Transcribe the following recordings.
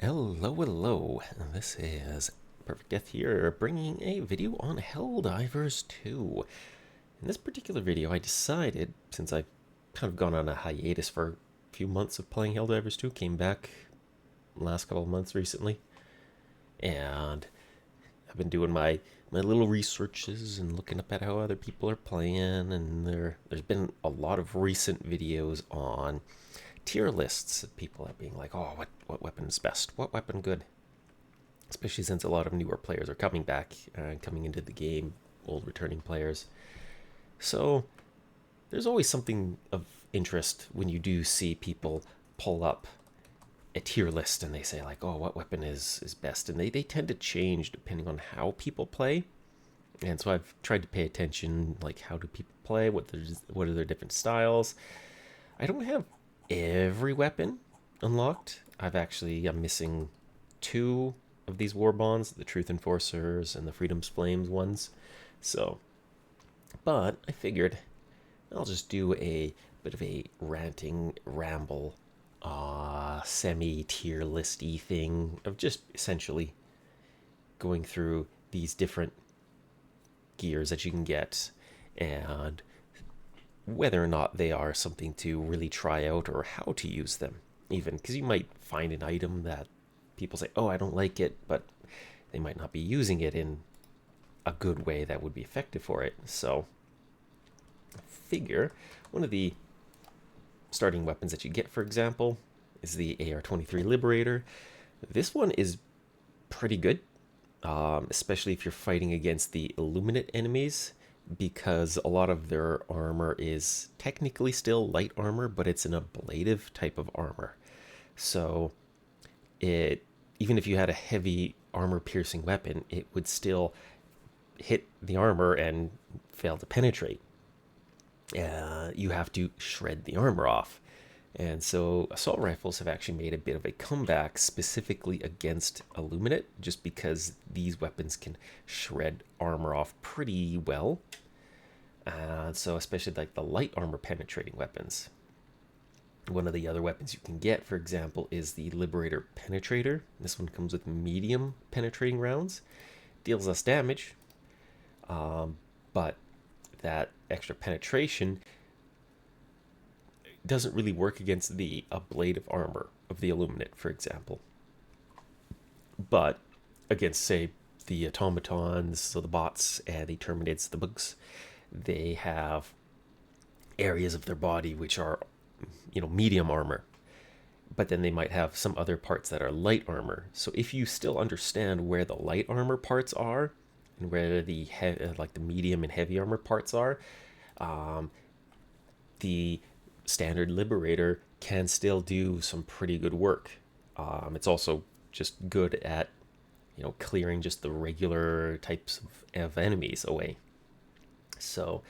Hello. This is Perfect Death here, bringing a video on Helldivers 2. In this particular video, I decided, since I've kind of gone on a hiatus for a few months of playing Helldivers 2, came back last couple of months recently, and I've been doing my little researches and looking up at how other people are playing, and there's been a lot of recent videos on tier lists of people that being like, oh, what weapon is best? What weapon good? Especially since a lot of newer players are coming back and coming into the game, old returning players. So there's always something of interest when you do see people pull up a tier list and they say like, oh, what weapon is best? And they tend to change depending on how people play. And so I've tried to pay attention, like how do people play? What are their different styles? I don't have every weapon unlocked. I'm missing two of these war bonds, the Truth Enforcers and the Freedom's Flames ones. So, but I figured I'll just do a bit of a ranting ramble, semi-tier listy thing of just essentially going through these different gears that you can get and whether or not they are something to really try out or how to use them, even because you might find an item that people say, oh, I don't like it, but they might not be using it in a good way that would be effective for it. So I figure one of the starting weapons that you get, for example, is the AR-23 Liberator. This one is pretty good, especially if you're fighting against the Illuminate enemies, because a lot of their armor is technically still light armor, but it's an ablative type of armor. So it, even if you had a heavy armor piercing weapon, it would still hit the armor and fail to penetrate. You have to shred the armor off. And so assault rifles have actually made a bit of a comeback specifically against Illuminate, just because these weapons can shred armor off pretty well. So especially like the light armor penetrating weapons. One of the other weapons you can get, for example, is the Liberator Penetrator. This one comes with medium penetrating rounds. Deals less damage, but that extra penetration doesn't really work against the ablative armor of the Illuminate, for example. But against, say, the automatons, so the bots, and the terminates, the bugs, they have areas of their body which are, medium armor. But then they might have some other parts that are light armor. So if you still understand where the light armor parts are and where the like the medium and heavy armor parts are, the standard Liberator can still do some pretty good work. It's also just good at clearing just the regular types of enemies away. So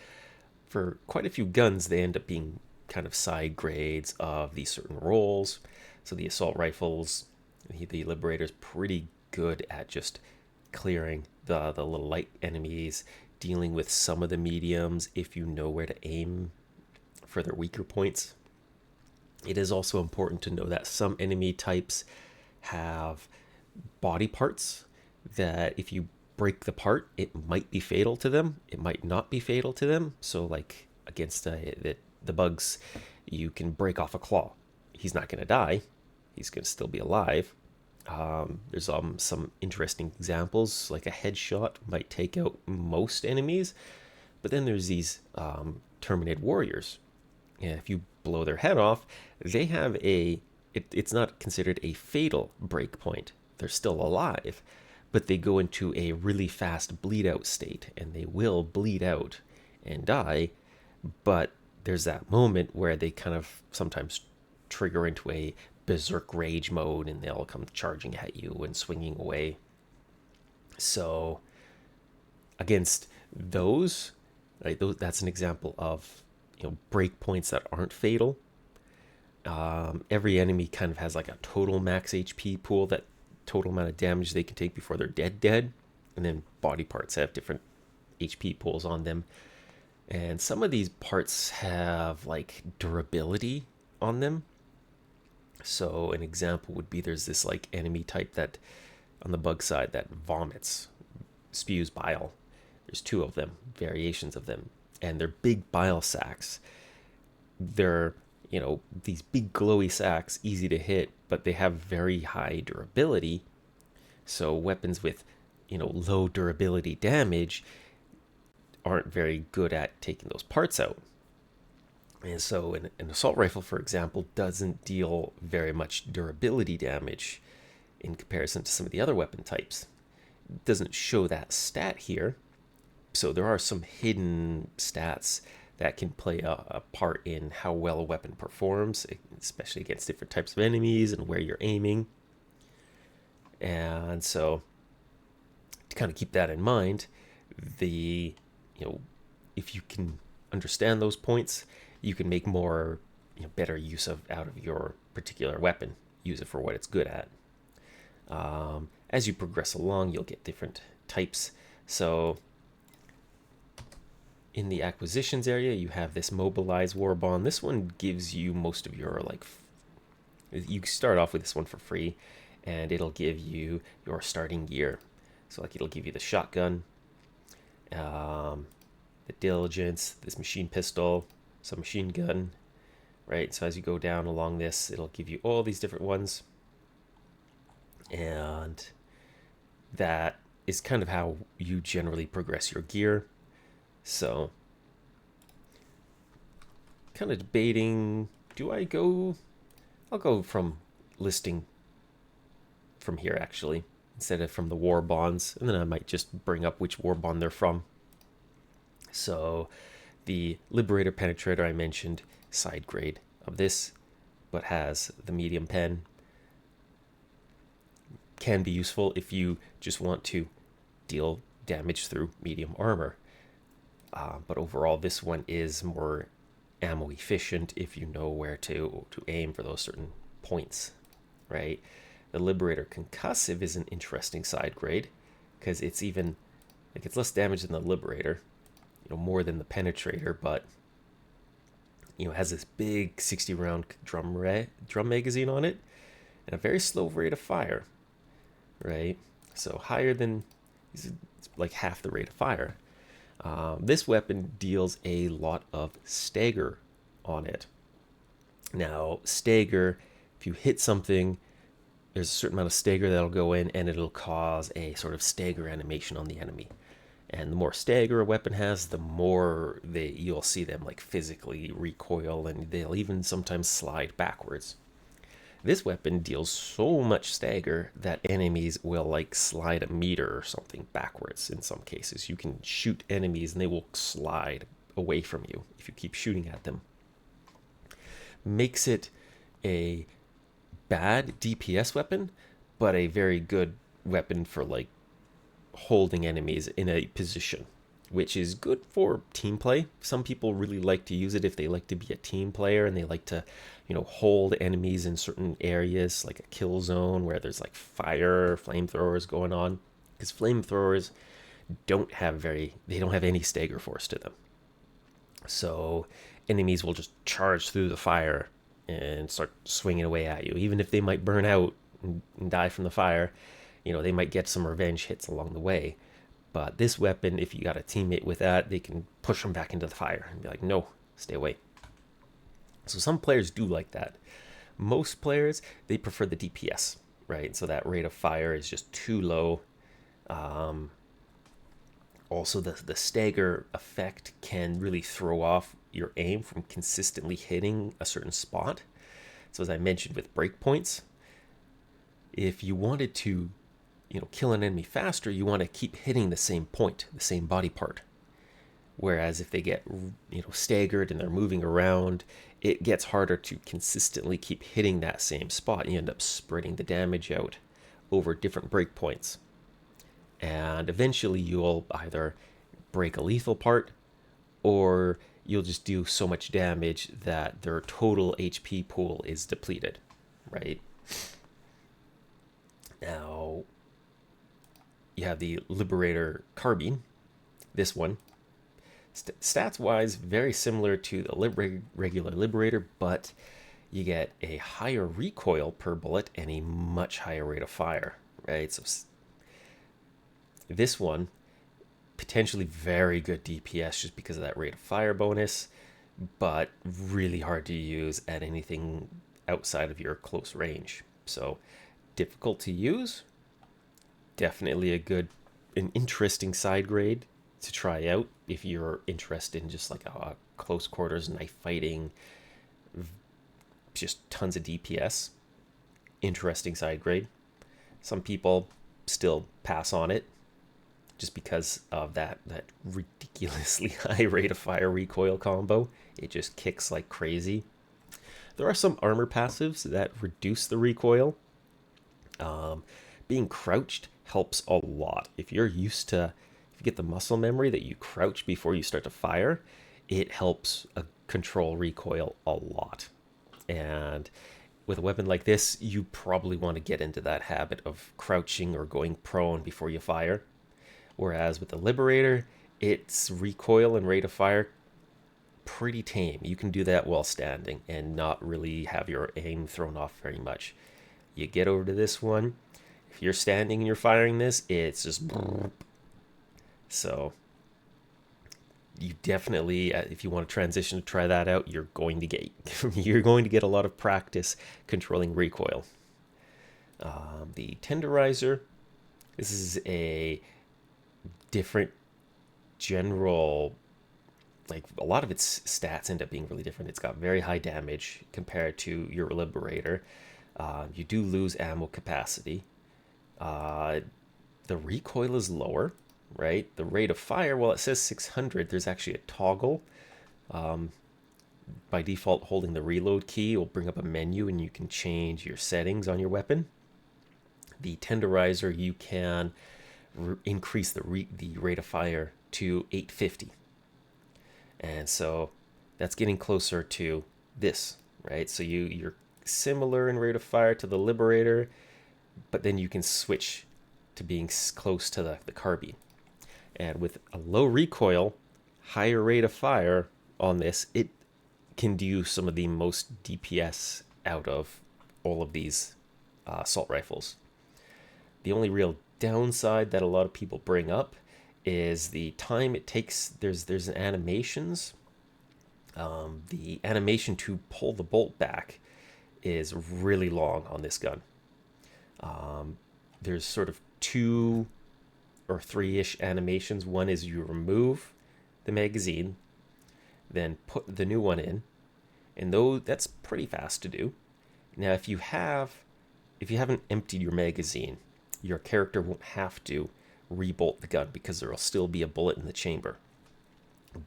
for quite a few guns, they end up being kind of side grades of these certain roles. So the assault rifles, the Liberator's pretty good at just clearing the little light enemies, dealing with some of the mediums if you know where to aim for their weaker points. It is also important to know that some enemy types have body parts that if you break the part, it might be fatal to them. It might not be fatal to them. So like against the bugs, you can break off a claw. He's not going to die. He's going to still be alive. There's some interesting examples, like a headshot might take out most enemies. But then there's these Terminated warriors. And if you blow their head off, they have it's not considered a fatal break point. They're still alive, but they go into a really fast bleed out state, and they will bleed out and die. But there's that moment where they kind of sometimes trigger into a berserk rage mode, and they'll come charging at you and swinging away. So against those, right, that's an example of break points that aren't fatal. Every enemy kind of has like a total max HP pool, that total amount of damage they can take before they're dead. And then body parts have different HP pools on them. And some of these parts have like durability on them. So an example would be there's this like enemy type that on the bug side that vomits, spews bile. There's two of them, variations of them, and they're big bile sacs. They're, these big glowy sacs, easy to hit, but they have very high durability. So weapons with, low durability damage aren't very good at taking those parts out. And so an assault rifle, for example, doesn't deal very much durability damage in comparison to some of the other weapon types. It doesn't show that stat here. So there are some hidden stats that can play a part in how well a weapon performs, especially against different types of enemies and where you're aiming. And so to kind of keep that in mind, if you can understand those points, you can make more, better use out of your particular weapon. Use it for what it's good at. As you progress along, you'll get different types. So in the acquisitions area, you have this mobilize war bond. This one gives you most of your you start off with this one for free, and it'll give you your starting gear. So it'll give you the shotgun, the diligence, this machine pistol, submachine gun, right? So as you go down along this, it'll give you all these different ones, and that is kind of how you generally progress your gear. So kind of debating, I'll go from listing from here actually, instead of from the war bonds, and then I might just bring up which war bond they're from. So the Liberator Penetrator I mentioned, side grade of this, but has the medium pen. Can be useful if you just want to deal damage through medium armor. But overall, this one is more ammo efficient if you know where to aim for those certain points, right? The Liberator Concussive is an interesting side grade because it's even it's less damage than the Liberator, more than the Penetrator, but it has this big 60 round drum magazine on it and a very slow rate of fire, right? So higher than, it's like half the rate of fire. This weapon deals a lot of stagger on it. Now, stagger, if you hit something, there's a certain amount of stagger that'll go in, and it'll cause a sort of stagger animation on the enemy. And the more stagger a weapon has, the more you'll see them physically recoil, and they'll even sometimes slide backwards. This weapon deals so much stagger that enemies will slide a meter or something backwards in some cases. You can shoot enemies and they will slide away from you if you keep shooting at them. Makes it a bad DPS weapon, but a very good weapon for holding enemies in a position, which is good for team play. Some people really like to use it if they like to be a team player and they like to, hold enemies in certain areas, like a kill zone where there's fire, flamethrowers going on, because flamethrowers don't have any stagger force to them. So enemies will just charge through the fire and start swinging away at you, even if they might burn out and die from the fire. They might get some revenge hits along the way. But this weapon, if you got a teammate with that, they can push them back into the fire and be like, no, stay away. So some players do like that. Most players, they prefer the DPS, right? So that rate of fire is just too low. Also, the stagger effect can really throw off your aim from consistently hitting a certain spot. So as I mentioned with breakpoints, if you wanted to kill an enemy faster, you want to keep hitting the same point, the same body part. Whereas if they get, staggered and they're moving around, it gets harder to consistently keep hitting that same spot. You end up spreading the damage out over different breakpoints. And eventually you'll either break a lethal part, or you'll just do so much damage that their total HP pool is depleted, right? Now, you have the Liberator Carbine. This one, stats-wise, very similar to the regular Liberator, but you get a higher recoil per bullet and a much higher rate of fire, right? So this one, potentially very good DPS just because of that rate of fire bonus, but really hard to use at anything outside of your close range. So difficult to use. Definitely an interesting side grade to try out if you're interested in just like a close quarters knife fighting, just tons of DPS. Interesting side grade. Some people still pass on it just because of that ridiculously high rate of fire recoil combo. It just kicks like crazy. There are some armor passives that reduce the recoil. Being crouched helps a lot. If you get the muscle memory that you crouch before you start to fire, it helps control recoil a lot. And with a weapon like this, you probably want to get into that habit of crouching or going prone before you fire. Whereas with the Liberator, its recoil and rate of fire pretty tame. You can do that while standing and not really have your aim thrown off very much. You get over to this one, if you're standing and you're firing this, it's just so you definitely, if you want to transition to try that out, you're going to get a lot of practice controlling recoil. The Tenderizer, this is a different general, like a lot of its stats end up being really different. It's got very high damage compared to your Liberator. You do lose ammo capacity. The recoil is lower, right? The rate of fire, well, it says 600. There's actually a toggle. By default, holding the reload key will bring up a menu and you can change your settings on your weapon. The Tenderizer, you can increase the rate of fire to 850. And so that's getting closer to this, right? So you're similar in rate of fire to the Liberator, but then you can switch to being close to the carbine. And with a low recoil, higher rate of fire on this, it can do some of the most DPS out of all of these assault rifles. The only real downside that a lot of people bring up is the time it takes. There's an animations. The animation to pull the bolt back is really long on this gun. There's sort of 2 or 3-ish animations. One is you remove the magazine, then put the new one in, and though that's pretty fast to do. Now, if you haven't emptied your magazine, your character won't have to rebolt the gun because there'll still be a bullet in the chamber.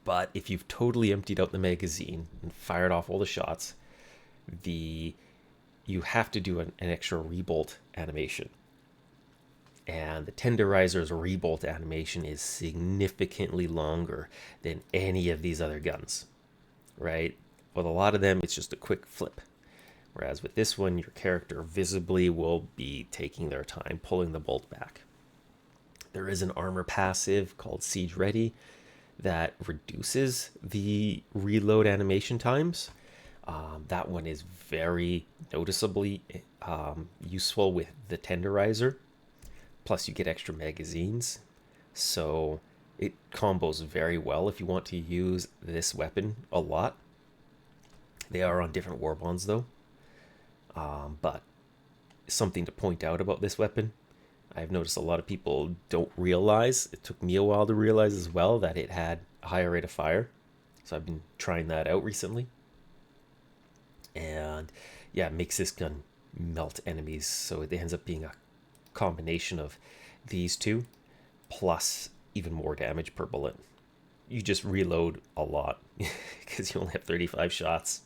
But if you've totally emptied out the magazine and fired off all the shots, you have to do an extra rebolt animation. And the Tenderizer's rebolt animation is significantly longer than any of these other guns, right? With a lot of them, it's just a quick flip. Whereas with this one, your character visibly will be taking their time pulling the bolt back. There is an armor passive called Siege Ready that reduces the reload animation times. That one is very noticeably useful with the Tenderizer. Plus, you get extra magazines. So it combos very well if you want to use this weapon a lot. They are on different war bonds though. But something to point out about this weapon, I've noticed a lot of people don't realize, it took me a while to realize as well, that it had a higher rate of fire. So I've been trying that out recently. And yeah, it makes this gun melt enemies. So it ends up being a combination of these two, plus even more damage per bullet. You just reload a lot because you only have 35 shots.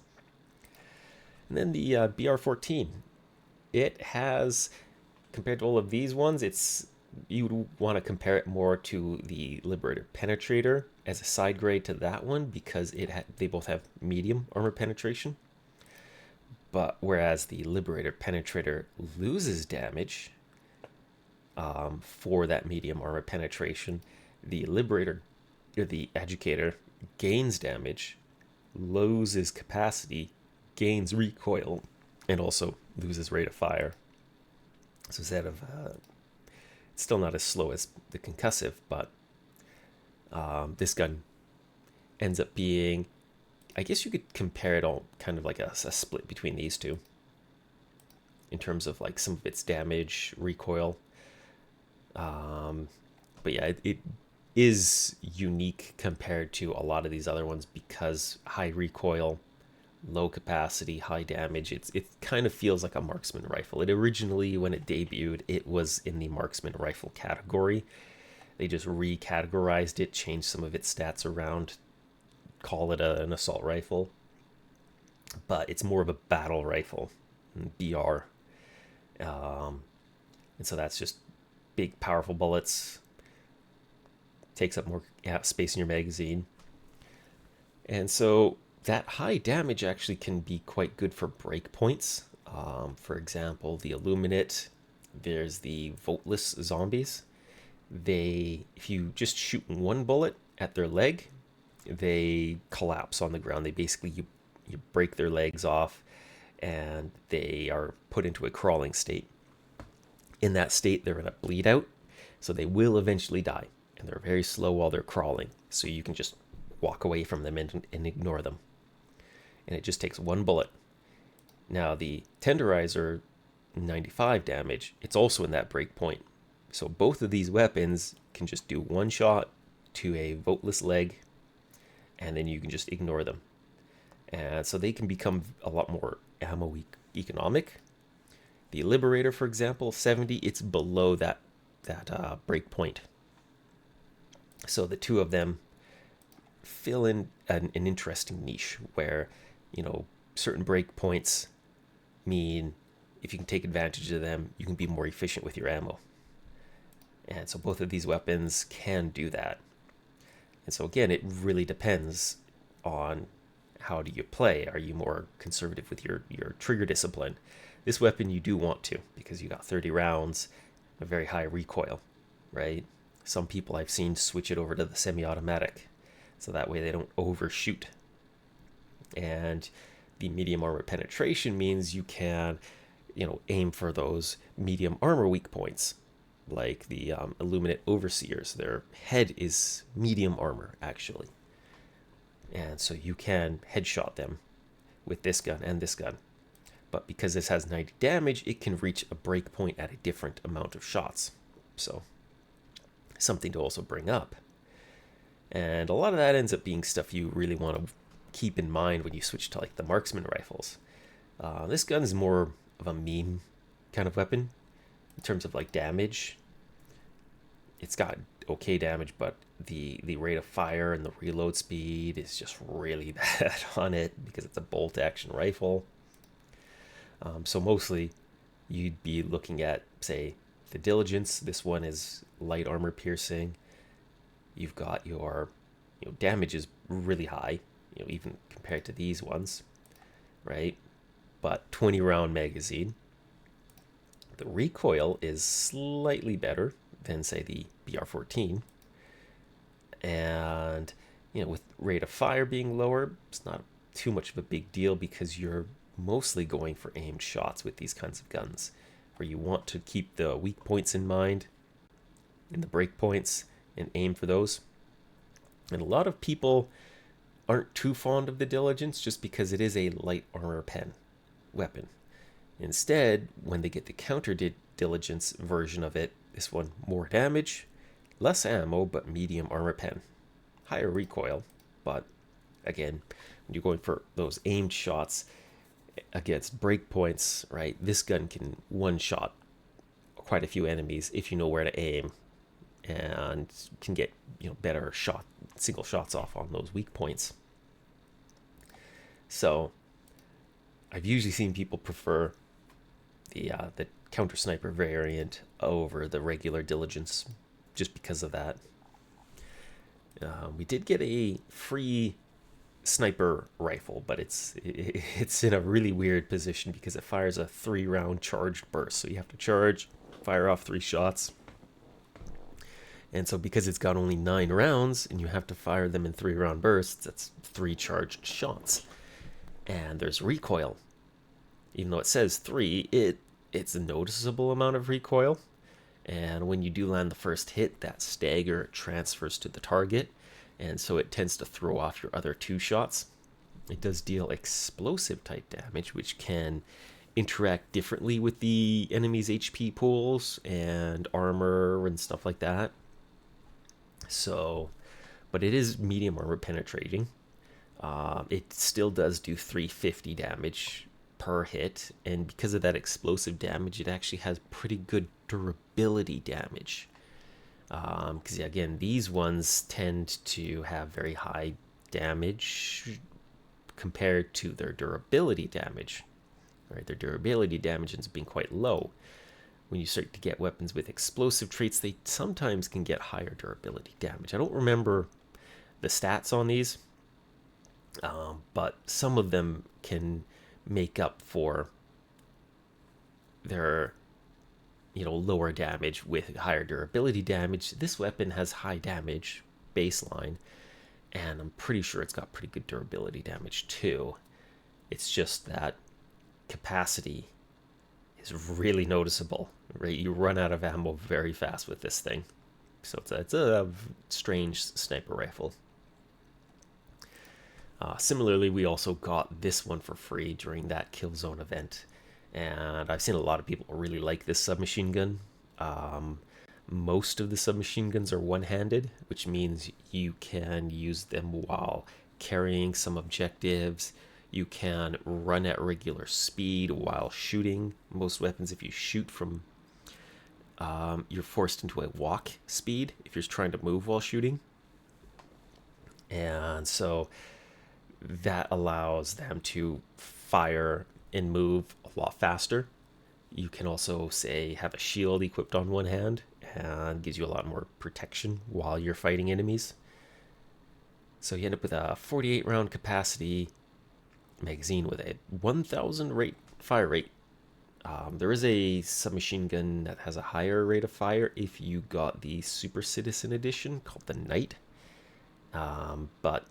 And then the BR-14, it has, compared to all of these ones, you would want to compare it more to the Liberator Penetrator as a side grade to that one because they both have medium armor penetration. But whereas the Liberator Penetrator loses damage for that medium armor penetration, the Liberator, or the Educator, gains damage, loses capacity, gains recoil and also loses rate of fire. So instead of it's still not as slow as the concussive, but this gun ends up being, I guess you could compare it all kind of like a split between these two in terms of like some of its damage, recoil. But yeah, it is unique compared to a lot of these other ones because high recoil, low capacity, high damage. It kind of feels like a marksman rifle. It originally, when it debuted, it was in the marksman rifle category. They just recategorized it, changed some of its stats around, call it an assault rifle. But it's more of a battle rifle, BR. And so that's just big, powerful bullets. Takes up more space in your magazine. And so that high damage actually can be quite good for breakpoints. For example, the Illuminate, there's the Voteless zombies. If you just shoot one bullet at their leg, they collapse on the ground. They basically, you break their legs off and they are put into a crawling state. In that state, they're in a bleed out, so they will eventually die. And they're very slow while they're crawling, so you can just walk away from them and ignore them. And it just takes one bullet. Now the Tenderizer, 95 damage, it's also in that break point. So both of these weapons can just do one shot to a voteless leg, and then you can just ignore them. And so they can become a lot more ammo economic. The Liberator, for example, 70, it's below that break point. So the two of them fill in an interesting niche where, certain breakpoints mean if you can take advantage of them, you can be more efficient with your ammo. And so both of these weapons can do that. And so again, it really depends on how do you play. Are you more conservative with your trigger discipline? This weapon you do want to, because you got 30 rounds, a very high recoil, right? Some people I've seen switch it over to the semi-automatic, so that way they don't overshoot. And the medium armor penetration means you can, aim for those medium armor weak points, like the Illuminate Overseers. Their head is medium armor, actually. And so you can headshot them with this gun and this gun. But because this has 90 damage, it can reach a break point at a different amount of shots. So, something to also bring up. And a lot of that ends up being stuff you really want to keep in mind when you switch to like the marksman rifles. This gun is more of a meme kind of weapon in terms of like damage. It's got okay damage, but the rate of fire and the reload speed is just really bad on it because it's a bolt action rifle. So mostly you'd be looking at, say, the Diligence. This one is light armor piercing. You've got your damage is really high, even compared to these ones, right? But 20 round magazine. The recoil is slightly better than, say, the BR-14. And, with rate of fire being lower, it's not too much of a big deal because you're mostly going for aimed shots with these kinds of guns, where you want to keep the weak points in mind and the break points and aim for those. And a lot of people aren't too fond of the Diligence just because it is a light armor pen weapon. Instead, when they get the counter Diligence version of it, this one more damage, less ammo, but medium armor pen. Higher recoil, but again, when you're going for those aimed shots against breakpoints, right, this gun can one-shot quite a few enemies if you know where to aim, and can get better single shots off on those weak points. So I've usually seen people prefer the counter sniper variant over the regular Diligence just because of that. We did get a free sniper rifle, but it's in a really weird position because it fires a 3-round charged burst. So you have to charge, fire off 3 shots. And so because it's got only 9 rounds and you have to fire them in 3-round bursts, that's 3 charged shots. And there's recoil. Even though it says 3, it's a noticeable amount of recoil. And when you do land the first hit, that stagger transfers to the target, and so it tends to throw off your other 2 shots. It does deal explosive type damage, which can interact differently with the enemy's HP pools and armor and stuff like that. So, but it is medium armor penetrating. It still does do 350 damage per hit, and because of that explosive damage, it actually has pretty good durability damage. Because again, these ones tend to have very high damage compared to their durability damage. Right, their durability damage ends up being quite low. When you start to get weapons with explosive traits, they sometimes can get higher durability damage. I don't remember the stats on these, but some of them can make up for their lower damage with higher durability damage. This weapon has high damage baseline, and I'm pretty sure it's got pretty good durability damage too. It's just that capacity is really noticeable, right? You run out of ammo very fast with this thing. So it's a strange sniper rifle. Similarly, we also got this one for free during that Killzone event, and I've seen a lot of people really like this submachine gun. Most of the submachine guns are one-handed, which means you can use them while carrying some objectives. You can run at regular speed while shooting. Most weapons, if you shoot from, you're forced into a walk speed if you're trying to move while shooting. And so that allows them to fire and move a lot faster. You can also, say, have a shield equipped on one hand, and gives you a lot more protection while you're fighting enemies. So you end up with a 48 round capacity magazine with a 1000 fire rate. There is a submachine gun that has a higher rate of fire if you got the Super Citizen edition called the Knight. But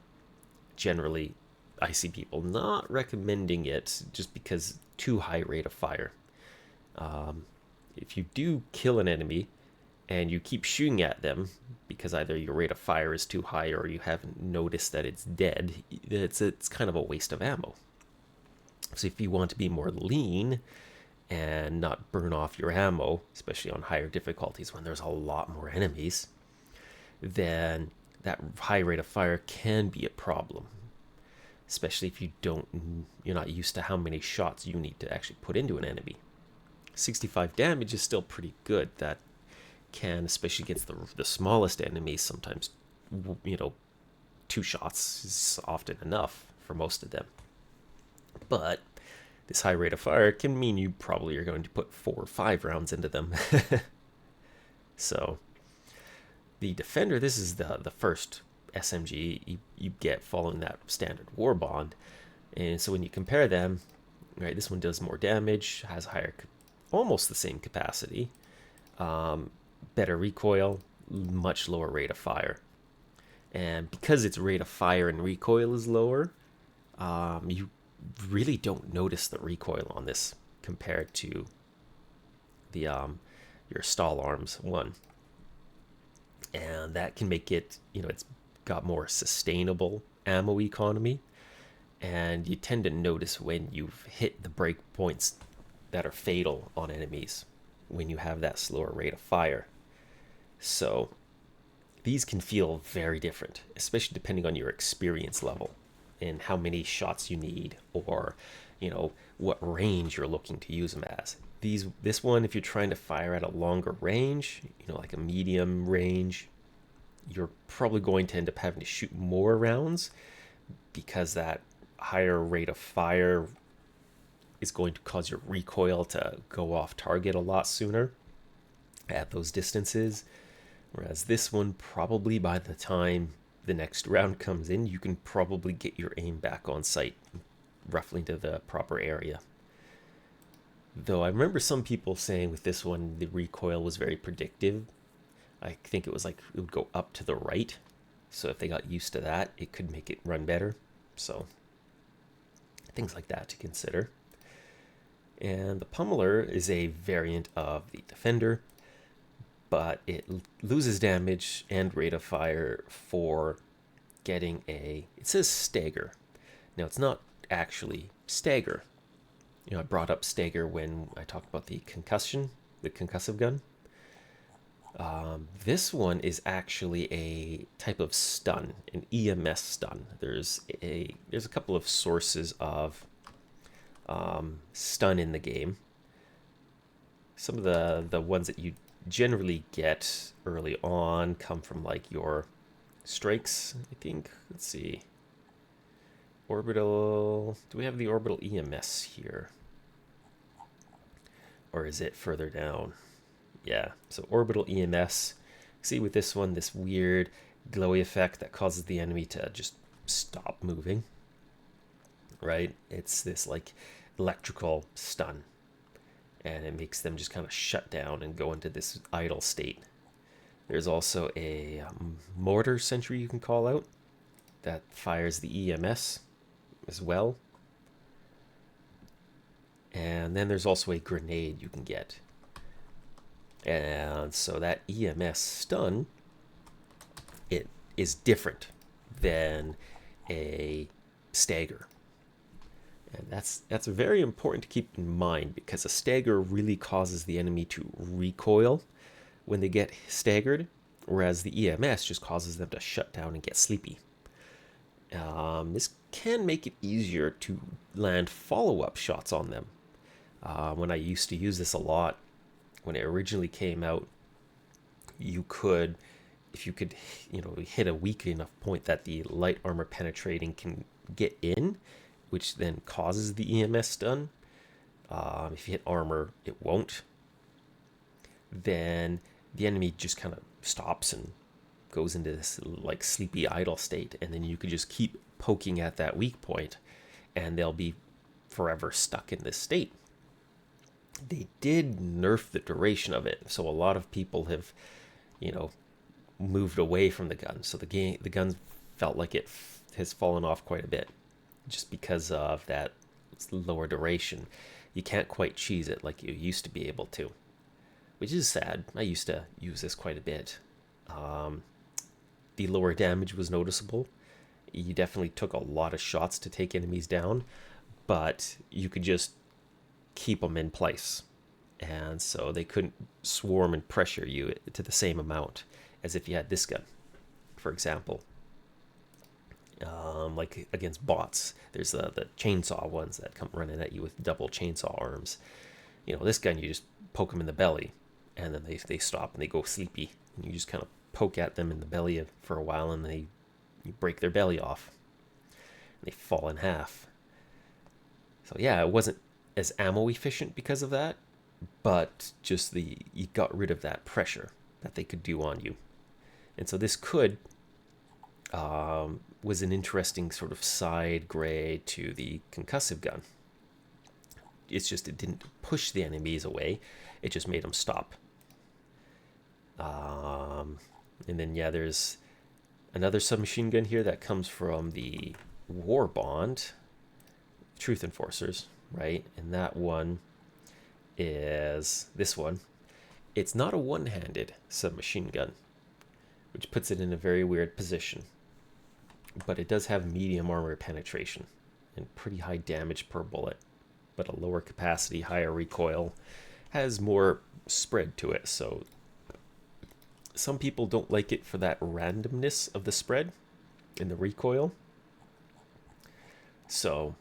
generally, I see people not recommending it just because too high rate of fire. If you do kill an enemy and you keep shooting at them because either your rate of fire is too high or you haven't noticed that it's dead, it's kind of a waste of ammo. So if you want to be more lean and not burn off your ammo, especially on higher difficulties when there's a lot more enemies, then that high rate of fire can be a problem, especially if you're not used to how many shots you need to actually put into an enemy. 65 damage is still pretty good. That can, especially against the smallest enemies, sometimes 2 shots is often enough for most of them. But this high rate of fire can mean you probably are going to put 4 or 5 rounds into them. So the Defender, this is the first SMG you get following that standard war bond. And so when you compare them, right, this one does more damage, has higher, almost the same capacity, better recoil, much lower rate of fire. And because its rate of fire and recoil is lower, you really don't notice the recoil on this compared to the your Stall Arms one. And that can make it, it's got more sustainable ammo economy, and you tend to notice when you've hit the break points that are fatal on enemies when you have that slower rate of fire. So these can feel very different, especially depending on your experience level and how many shots you need, or what range you're looking to use them as. This one, if you're trying to fire at a longer range, like a medium range, you're probably going to end up having to shoot more rounds because that higher rate of fire is going to cause your recoil to go off target a lot sooner at those distances. Whereas this one, probably by the time the next round comes in, you can probably get your aim back on sight, roughly into the proper area. Though I remember some people saying with this one, the recoil was very predictive. I think it was like it would go up to the right. So if they got used to that, it could make it run better. So things like that to consider. And the pummeler is a variant of the defender, but it loses damage and rate of fire for getting it says stagger. Now it's not actually stagger. I brought up stagger when I talked about the concussive gun. This one is actually a type of stun, an EMS stun. There's a couple of sources of stun in the game. Some of the ones that you generally get early on come from like your strikes, I think. Let's see. Orbital. Do we have the orbital EMS here? Or is it further down? Yeah, so orbital EMS. See with this one, this weird glowy effect that causes the enemy to just stop moving. Right? It's this like electrical stun. And it makes them just kind of shut down and go into this idle state. There's also a mortar sentry you can call out that fires the EMS as well. And then there's also a grenade you can get. And so that EMS stun, it is different than a stagger. And that's very important to keep in mind, because a stagger really causes the enemy to recoil when they get staggered, whereas the EMS just causes them to shut down and get sleepy. This can make it easier to land follow-up shots on them. When I used to use this a lot, when it originally came out, you could, if you could, hit a weak enough point that the light armor penetrating can get in, which then causes the EMS stun. If you hit armor, it won't. Then the enemy just kind of stops and goes into this like sleepy idle state, and then you could just keep poking at that weak point, and they'll be forever stuck in this state. They did nerf the duration of it, so a lot of people have, moved away from the gun. So the gun felt like it has fallen off quite a bit, just because of that lower duration. You can't quite cheese it like you used to be able to, which is sad. I used to use this quite a bit. The lower damage was noticeable. You definitely took a lot of shots to take enemies down, but you could just keep them in place. And so they couldn't swarm and pressure you to the same amount as if you had this gun, for example. Like against bots, there's the chainsaw ones that come running at you with double chainsaw arms. This gun, you just poke them in the belly, and then they stop and they go sleepy, and you just kind of poke at them in the belly for a while, and you break their belly off, and they fall in half. So yeah, it wasn't as ammo efficient because of that, but just you got rid of that pressure that they could do on you. And so this was an interesting sort of side grade to the concussive gun. It's just it didn't push the enemies away, it just made them stop. And then there's another submachine gun here that comes from the War Bond Truth Enforcers, right? And that one is this one. It's not a one-handed submachine gun, which puts it in a very weird position, but it does have medium armor penetration and pretty high damage per bullet, but a lower capacity, higher recoil, has more spread to it. So some people don't like it for that randomness of the spread in the recoil. So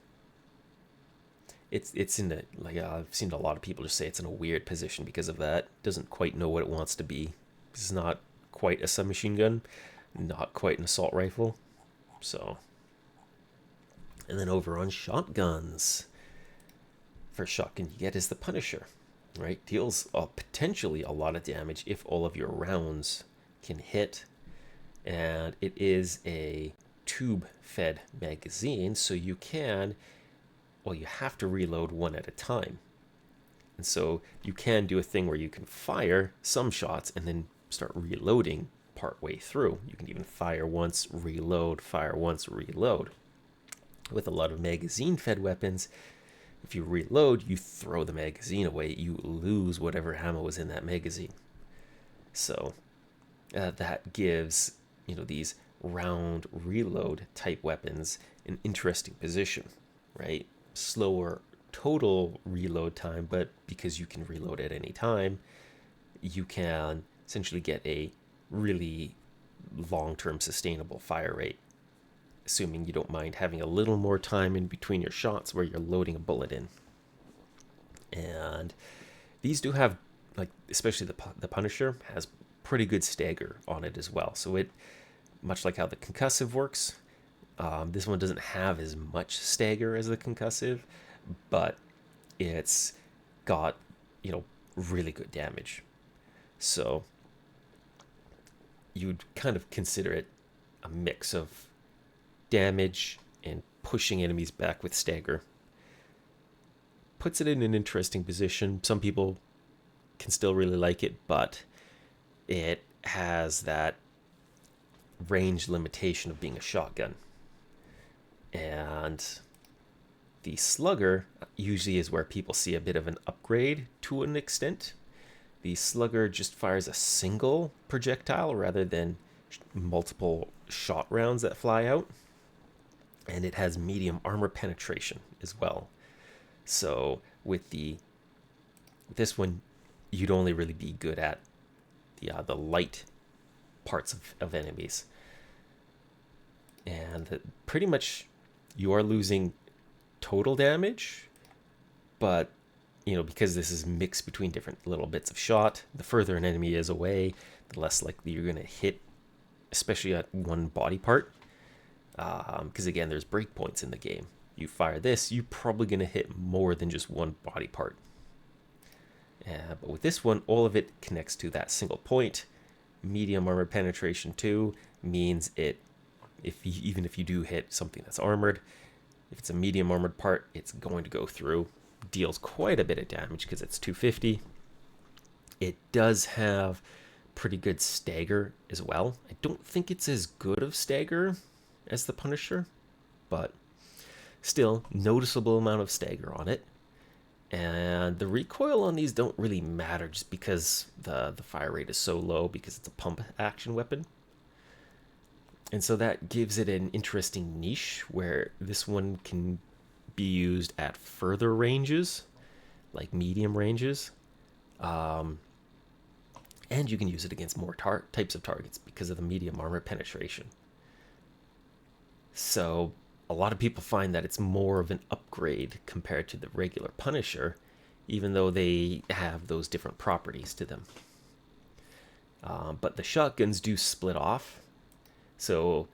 it's in I've seen a lot of people just say it's in a weird position because of that. Doesn't quite know what it wants to be. It's not quite a submachine gun, not quite an assault rifle. So, and then over on shotguns, first shotgun you get is the Punisher, right? Deals potentially a lot of damage if all of your rounds can hit, and it is a tube-fed magazine, so you have to reload one at a time. And so you can do a thing where you can fire some shots and then start reloading part way through. You can even fire once, reload, fire once, reload. With a lot of magazine-fed weapons, if you reload, you throw the magazine away. You lose whatever ammo was in that magazine. So that gives, these round reload type weapons an interesting position, right? Slower total reload time, but because you can reload at any time, you can essentially get a really long-term sustainable fire rate, assuming you don't mind having a little more time in between your shots where you're loading a bullet in. And these do have, like, especially the Punisher has pretty good stagger on it as well. So it, much like how the concussive works, this one doesn't have as much stagger as the concussive, but it's got, really good damage. So you'd kind of consider it a mix of damage and pushing enemies back with stagger. Puts it in an interesting position. Some people can still really like it, but it has that range limitation of being a shotgun. And the slugger usually is where people see a bit of an upgrade to an extent. The slugger just fires a single projectile rather than multiple shot rounds that fly out. And it has medium armor penetration as well. So with this one, you'd only really be good at the light parts of enemies. And pretty much you are losing total damage, but because this is mixed between different little bits of shot, the further an enemy is away, the less likely you're going to hit, especially at one body part. Because again, there's breakpoints in the game. You fire this, you're probably going to hit more than just one body part. But with this one, all of it connects to that single point. Medium armor penetration too means even if you do hit something that's armored, if it's a medium armored part, it's going to go through. Deals quite a bit of damage because it's 250. It does have pretty good stagger as well. I don't think it's as good of stagger as the Punisher, but still noticeable amount of stagger on it. And the recoil on these don't really matter just because the fire rate is so low because it's a pump action weapon. And so that gives it an interesting niche where this one can be used at further ranges, like medium ranges. And you can use it against more types of targets because of the medium armor penetration. So a lot of people find that it's more of an upgrade compared to the regular Punisher, even though they have those different properties to them. But the shotguns do split off. So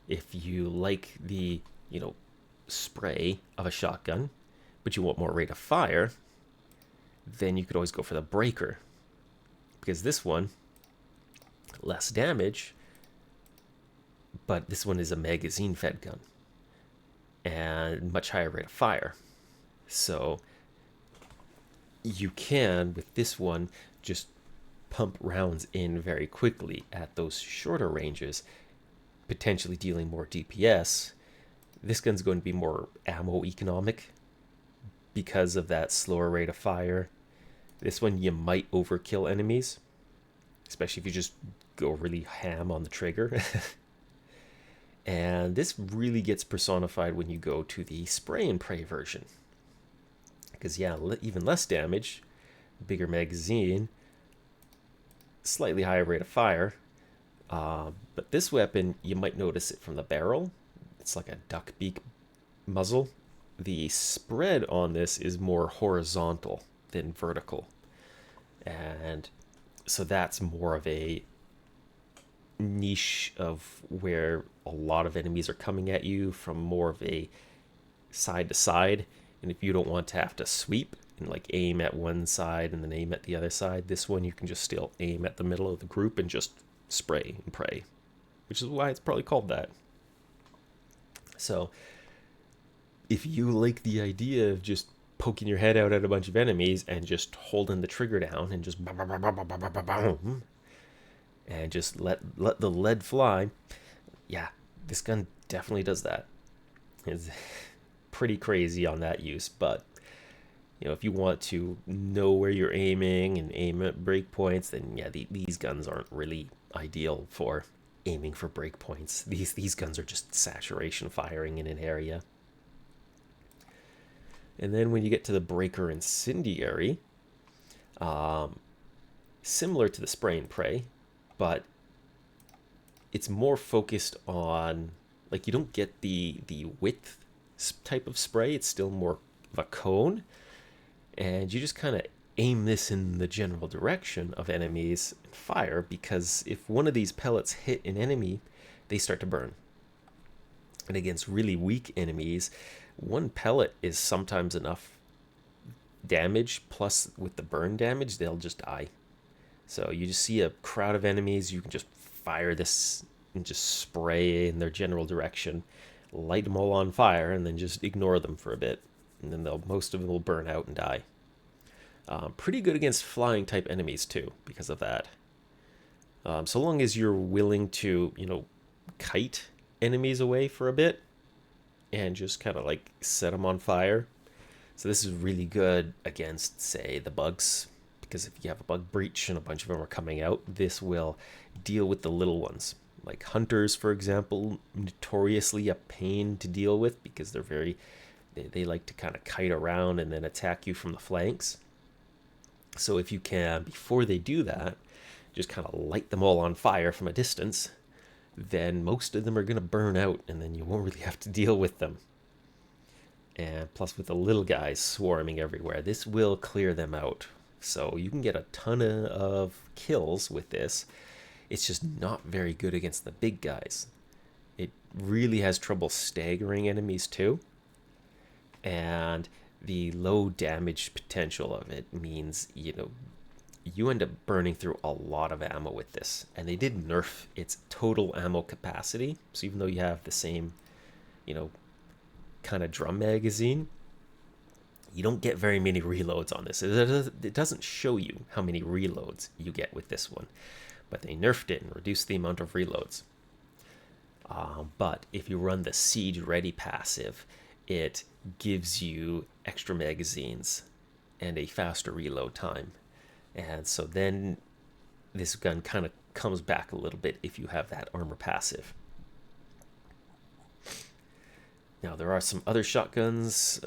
if you like the, spray of a shotgun, but you want more rate of fire, then you could always go for the breaker. Because this one, less damage, but this one is a magazine-fed gun. And much higher rate of fire. So you can, with this one, just pump rounds in very quickly at those shorter ranges, potentially dealing more DPS. This gun's going to be more ammo economic because of that slower rate of fire. This one, you might overkill enemies, especially if you just go really ham on the trigger. And this really gets personified when you go to the spray and pray version. Because, even less damage, bigger magazine, slightly higher rate of fire. But this weapon, you might notice it from the barrel. It's like a duck beak muzzle. The spread on this is more horizontal than vertical. And so that's more of a niche of where a lot of enemies are coming at you from more of a side to side. And if you don't want to have to sweep and like aim at one side and then aim at the other side, this one you can just still aim at the middle of the group and just spray and pray, which is why it's probably called that. So if you like the idea of just poking your head out at a bunch of enemies and just holding the trigger down and just boom, and just let the lead fly, this gun definitely does that. pretty crazy on that use, but if you want to know where you're aiming and aim at breakpoints, then yeah, these guns aren't really ideal for aiming for breakpoints. These guns are just saturation firing in an area. And then when you get to the breaker incendiary, similar to the spray and pray, but it's more focused on, like, you don't get the width type of spray. It's still more of a cone, and you just kind of aim this in the general direction of enemies and fire, because if one of these pellets hit an enemy, they start to burn. And against really weak enemies, one pellet is sometimes enough damage, plus with the burn damage, they'll just die. So you just see a crowd of enemies, you can just fire this and just spray in their general direction, light them all on fire, and then just ignore them for a bit. And then most of them will burn out and die. Pretty good against flying type enemies too, because of that. So long as you're willing to, kite enemies away for a bit and just kind of like set them on fire. So this is really good against, say, the bugs, because if you have a bug breach and a bunch of them are coming out, this will deal with the little ones. Like hunters, for example, notoriously a pain to deal with, because they like to kind of kite around and then attack you from the flanks. So if you can, before they do that, just kind of light them all on fire from a distance, then most of them are going to burn out, and then you won't really have to deal with them. And plus, with the little guys swarming everywhere, this will clear them out. So you can get a ton of kills with this. It's just not very good against the big guys. It really has trouble staggering enemies too. And the low damage potential of it means, you end up burning through a lot of ammo with this. And they did nerf its total ammo capacity. So even though you have the same, kind of drum magazine, you don't get very many reloads on this. It doesn't show you how many reloads you get with this one. But they nerfed it and reduced the amount of reloads. But if you run the Siege Ready passive, it gives you extra magazines and a faster reload time. And so then this gun kind of comes back a little bit if you have that armor passive. Now there are some other shotguns.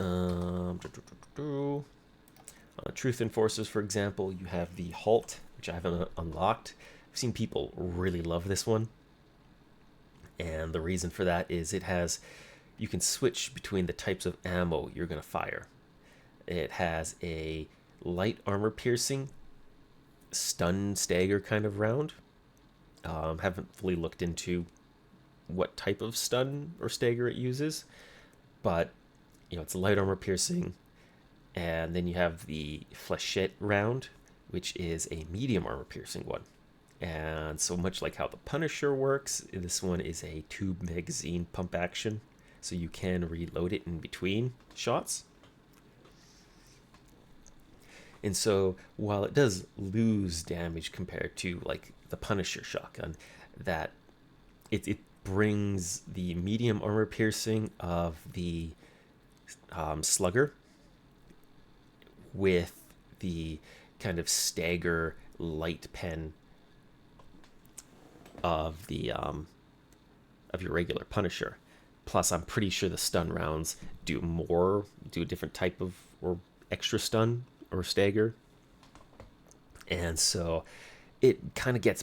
Truth Enforcers, for example, you have the Halt, which I haven't unlocked. I've seen people really love this one. And the reason for that is you can switch between the types of ammo you're going to fire. It has a light armor piercing, stun stagger kind of round. Haven't fully looked into what type of stun or stagger it uses, but it's a light armor piercing. And then you have the flechette round, which is a medium armor piercing one. And so much like how the Punisher works, this one is a tube magazine pump action, so you can reload it in between shots. And so while it does lose damage compared to like the Punisher shotgun, that it brings the medium armor piercing of the Slugger with the kind of stagger light pen of the of your regular Punisher. Plus, I'm pretty sure the stun rounds do a different type of or extra stun or stagger, and so it kind of gets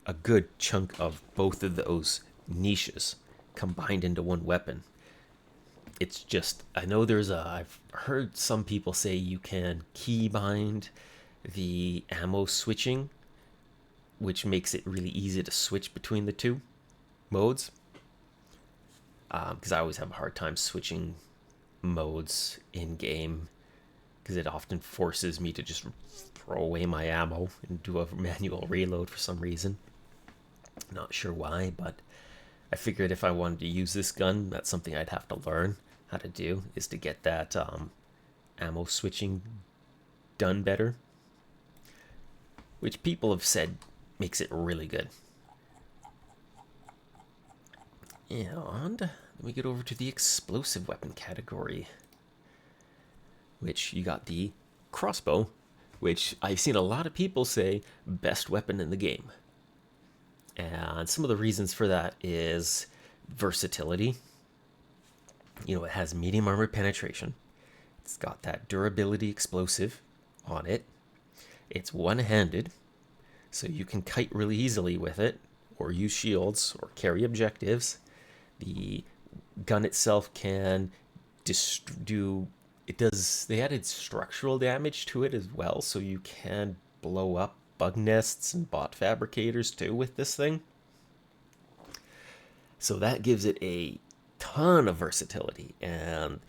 a good chunk of both of those niches combined into one weapon. It's just, I know I've heard some people say you can keybind the ammo switching, which makes it really easy to switch between the two modes. Because I always have a hard time switching modes in game, because it often forces me to just throw away my ammo and do a manual reload for some reason. Not sure why, but I figured if I wanted to use this gun, that's something I'd have to learn how to do, is to get that ammo switching done better, which people have said makes it really good. And Then we get over to the explosive weapon category, which you got the crossbow, which I've seen a lot of people say best weapon in the game. And some of the reasons for that is versatility. You know, it has medium armor penetration. It's got that durability explosive on it. It's one-handed, so you can kite really easily with it, or use shields, or carry objectives. The gun itself can they added structural damage to it as well, so you can blow up bug nests and bot fabricators too with this thing. So that gives it a ton of versatility, and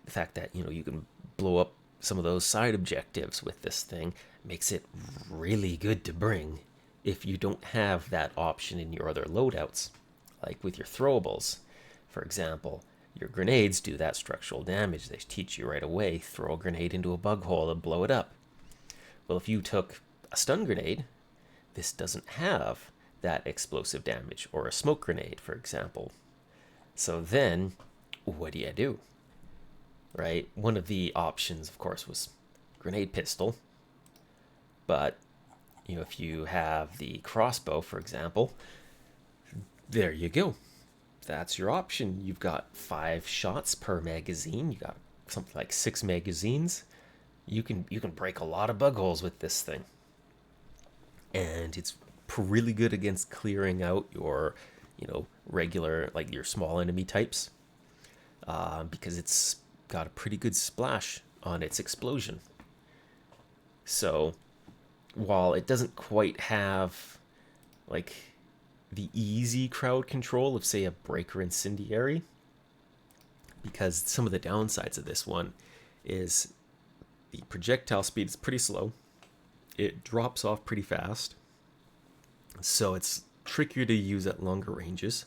the fact that, you know, you can blow up some of those side objectives with this thing makes it really good to bring if you don't have that option in your other loadouts, like with your throwables. For example, your grenades do that structural damage. They teach you right away, throw a grenade into a bug hole and blow it up. Well, if you took a stun grenade, this doesn't have that explosive damage, or a smoke grenade, for example. So then, what do? Right? One of the options, of course, was grenade pistol. But, you know, if you have the crossbow, for example, there you go. That's your option. You've got 5 shots per magazine. You got something like 6 magazines. You can break a lot of bug holes with this thing. And it's really good against clearing out your, you know, regular, like your small enemy types, because it's got a pretty good splash on its explosion. So while it doesn't quite have like the easy crowd control of, say, a breaker incendiary, because some of the downsides of this one is the projectile speed is pretty slow. It drops off pretty fast, so it's trickier to use at longer ranges.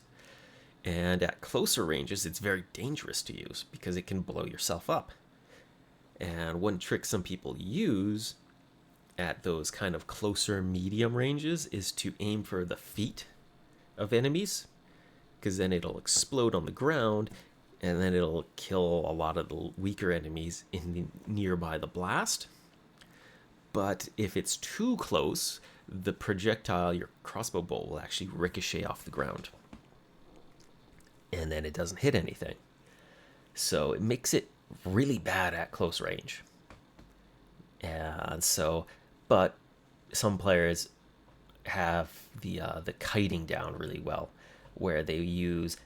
And at closer ranges, it's very dangerous to use because it can blow yourself up. And one trick some people use at those kind of closer medium ranges is to aim for the feet of enemies, because then it'll explode on the ground, and then it'll kill a lot of the weaker enemies nearby the blast. But if it's too close, the projectile, your crossbow bolt, will actually ricochet off the ground, and then it doesn't hit anything. So it makes it really bad at close range. And so, but some players have the kiting down really well, where they use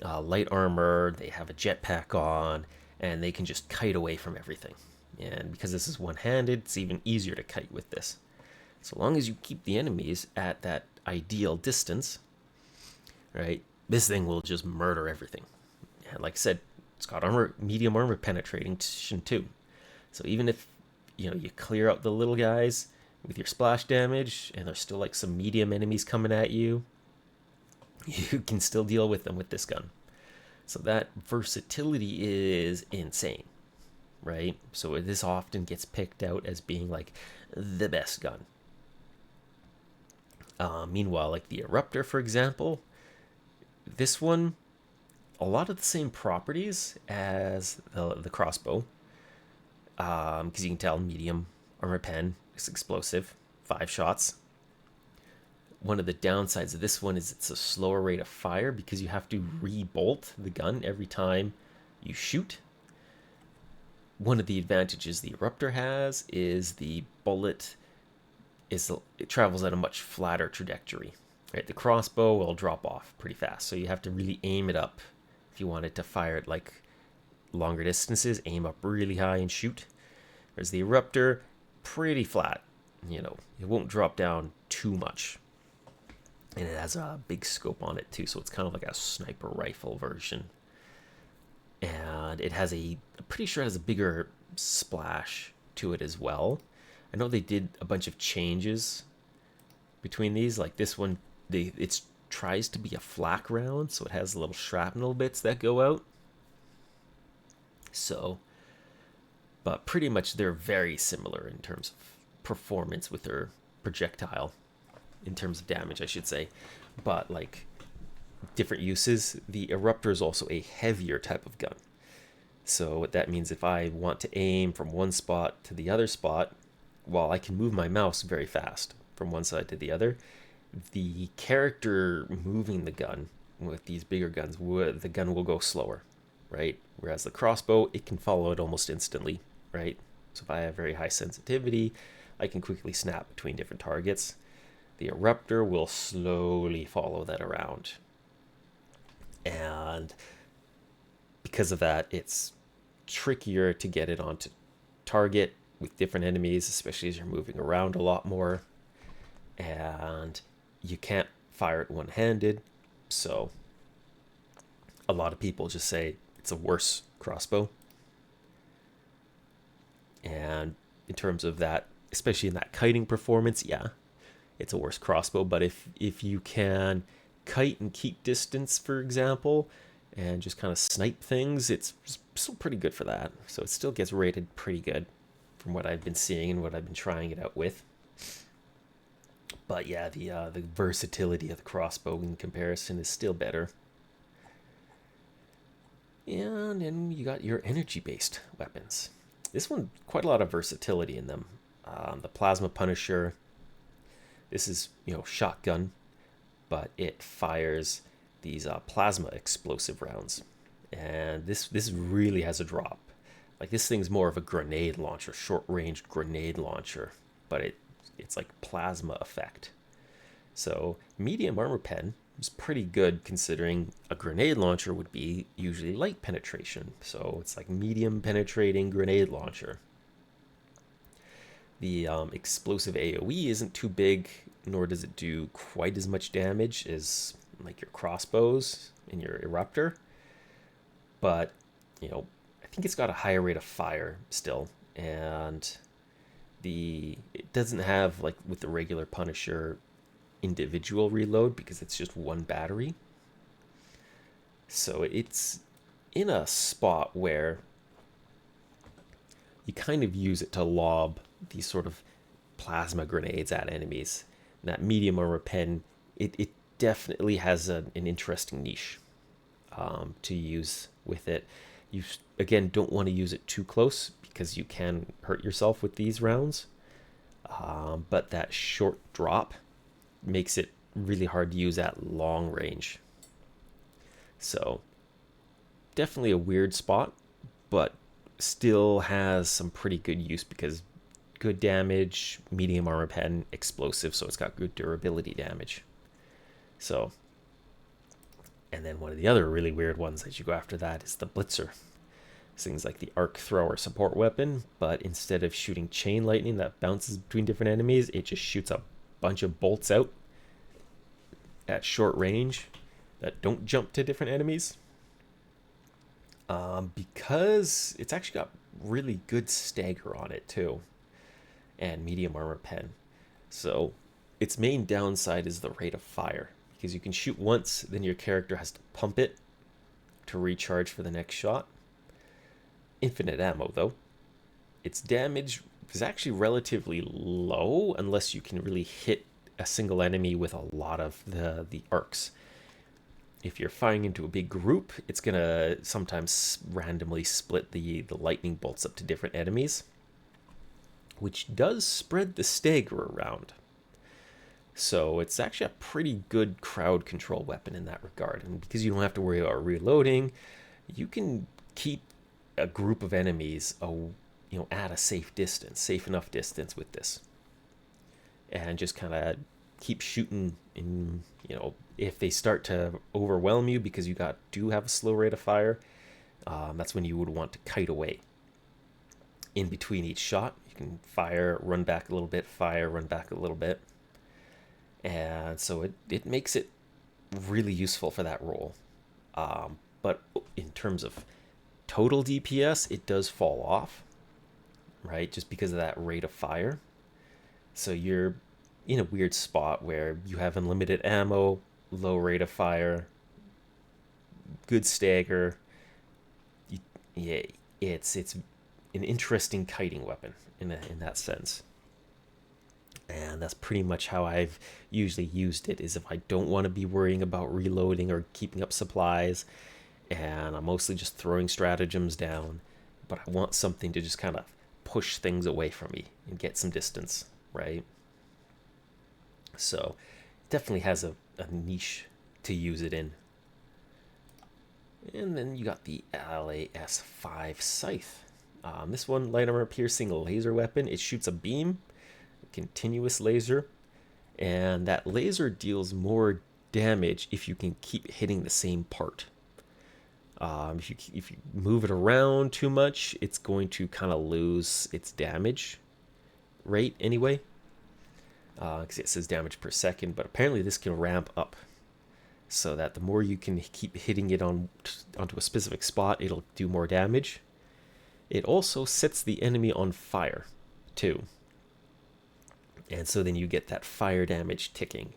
light armor, they have a jetpack on, and they can just kite away from everything. And because this is one-handed, it's even easier to kite with this. So long as you keep the enemies at that ideal distance, right, this thing will just murder everything. And like I said, it's got medium armor penetration too. So even if, you know, you clear out the little guys with your splash damage, and there's still like some medium enemies coming at you, you can still deal with them with this gun. So that versatility is insane, right? So this often gets picked out as being like the best gun. Meanwhile, like the Eruptor, for example, this one, a lot of the same properties as the crossbow, because you can tell medium armor pen, it's explosive, 5 shots. One of the downsides of this one is it's a slower rate of fire because you have to re-bolt the gun every time you shoot. One of the advantages the Eruptor has is the bullet it travels at a much flatter trajectory. Right, the crossbow will drop off pretty fast, so you have to really aim it up if you want it to fire at like longer distances. Aim up really high and shoot. Whereas the Eruptor, pretty flat. You know, it won't drop down too much. And it has a big scope on it too, so it's kind of like a sniper rifle version. And it has I'm pretty sure it has a bigger splash to it as well. I know they did a bunch of changes between these. Like this one, it tries to be a flak round, so it has little shrapnel bits that go out. So, but pretty much they're very similar in terms of performance with their projectile, in terms of damage, I should say. But like different uses. The Eruptor is also a heavier type of gun. So what that means, if I want to aim from one spot to the other spot, while I can move my mouse very fast from one side to the other, the character moving the gun with these bigger guns, the gun will go slower, right? Whereas the crossbow, it can follow it almost instantly, right? So if I have very high sensitivity, I can quickly snap between different targets. The Eruptor will slowly follow that around. And because of that, it's trickier to get it onto target with different enemies, especially as you're moving around a lot more. And you can't fire it one-handed, so a lot of people just say it's a worse crossbow. And in terms of that, especially in that kiting performance, yeah, it's a worse crossbow. But if you can kite and keep distance, for example, and just kind of snipe things, it's still pretty good for that. So it still gets rated pretty good from what I've been seeing and what I've been trying it out with. But yeah, the versatility of the crossbow in comparison is still better. And then you got your energy-based weapons. This one, quite a lot of versatility in them. The Plasma Punisher, this is, shotgun, but it fires these plasma explosive rounds. And this really has a drop. Like, this thing's more of a grenade launcher, short-range grenade launcher, but it's like plasma effect. So medium armor pen is pretty good, considering a grenade launcher would be usually light penetration. So it's like medium penetrating grenade launcher. The explosive AoE isn't too big, nor does it do quite as much damage as like your crossbows and your Eruptor. But, I think it's got a higher rate of fire still. And it doesn't have, like with the regular Punisher, individual reload, because it's just one battery. So it's in a spot where you kind of use it to lob these sort of plasma grenades at enemies. And that medium armor pen, it definitely has an interesting niche to use with it. You, again, don't want to use it too close because you can hurt yourself with these rounds. But that short drop makes it really hard to use at long range. So definitely a weird spot, but still has some pretty good use because good damage, medium armor pen, explosive, so it's got good durability damage. So, and then one of the other really weird ones as you go after that is the Blitzer. Things like the arc thrower support weapon, but instead of shooting chain lightning that bounces between different enemies, it just shoots a bunch of bolts out at short range that don't jump to different enemies. Because it's actually got really good stagger on it too, and medium armor pen. So its main downside is the rate of fire, because you can shoot once, then your character has to pump it to recharge for the next shot. Infinite ammo though. Its damage is actually relatively low unless you can really hit a single enemy with a lot of the arcs. If you're firing into a big group, it's gonna sometimes randomly split the lightning bolts up to different enemies, which does spread the stagger around. So it's actually a pretty good crowd control weapon in that regard. And because you don't have to worry about reloading, you can keep a group of enemies at a safe enough distance with this, and just kind of keep shooting. In if they start to overwhelm you because you do have a slow rate of fire, that's when you would want to kite away. In between each shot, you can fire, run back a little bit, fire, run back a little bit, and so it makes it really useful for that role. But in terms of total DPS, it does fall off, right? Just because of that rate of fire. So you're in a weird spot where you have unlimited ammo, low rate of fire, good stagger. Yeah, it's an interesting kiting weapon in that sense. And that's pretty much how I've usually used it, is if I don't want to be worrying about reloading or keeping up supplies, and I'm mostly just throwing stratagems down, but I want something to just kind of push things away from me and get some distance, right? So it definitely has a niche to use it in. And then you got the LAS-5 Scythe. This one, light armor piercing laser weapon. It shoots a beam, a continuous laser, and that laser deals more damage if you can keep hitting the same part. If you move it around too much, it's going to kind of lose its damage rate anyway. Because it says damage per second, but apparently this can ramp up, so that the more you can keep hitting it onto a specific spot, it'll do more damage. It also sets the enemy on fire, too. And so then you get that fire damage ticking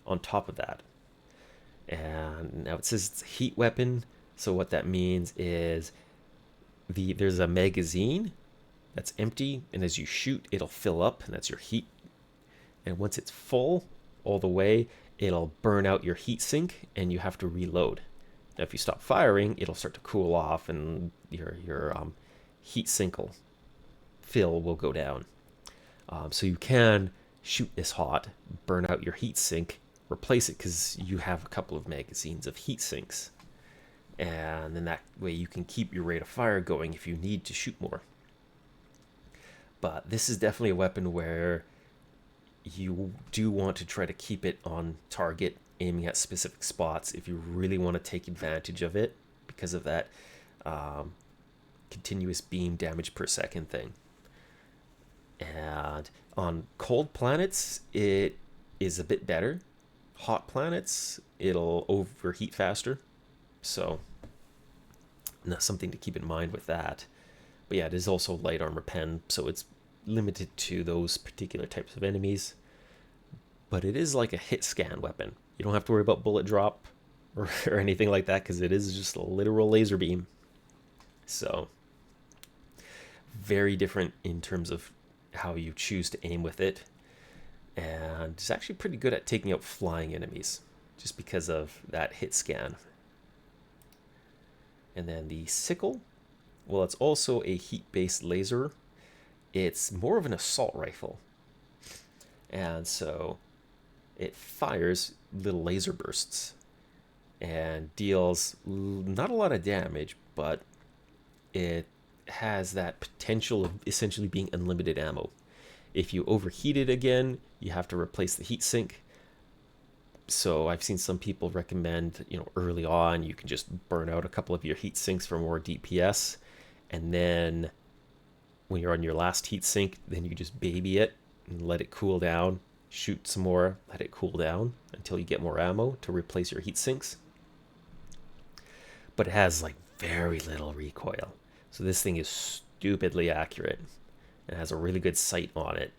on top of that. And now it says it's a heat weapon, so what that means is there's a magazine that's empty, and as you shoot, it'll fill up, and that's your heat. And once it's full all the way, it'll burn out your heat sink, and you have to reload. Now, if you stop firing, it'll start to cool off, and your heat sink fill will go down. So you can shoot this hot, burn out your heat sink, replace it because you have a couple of magazines of heat sinks, and then that way you can keep your rate of fire going if you need to shoot more. But this is definitely a weapon where you do want to try to keep it on target, aiming at specific spots if you really want to take advantage of it, because of that continuous beam damage per second thing. And on cold planets, it is a bit better. Hot planets, it'll overheat faster. So that's something to keep in mind with that. But yeah, it is also light armor pen, so it's limited to those particular types of enemies. But it is like a hit scan weapon. You don't have to worry about bullet drop or anything like that, because it is just a literal laser beam. So very different in terms of how you choose to aim with it. And it's actually pretty good at taking out flying enemies, just because of that hit scan. And then the sickle, well, it's also a heat-based laser. It's more of an assault rifle. And so it fires little laser bursts and deals not a lot of damage, but it has that potential of essentially being unlimited ammo. If you overheat it again, you have to replace the heat sink. So I've seen some people recommend, early on, you can just burn out a couple of your heat sinks for more DPS, and then when you're on your last heat sink, then you just baby it and let it cool down, shoot some more, let it cool down until you get more ammo to replace your heat sinks. But it has like very little recoil, so this thing is stupidly accurate. It has a really good sight on it,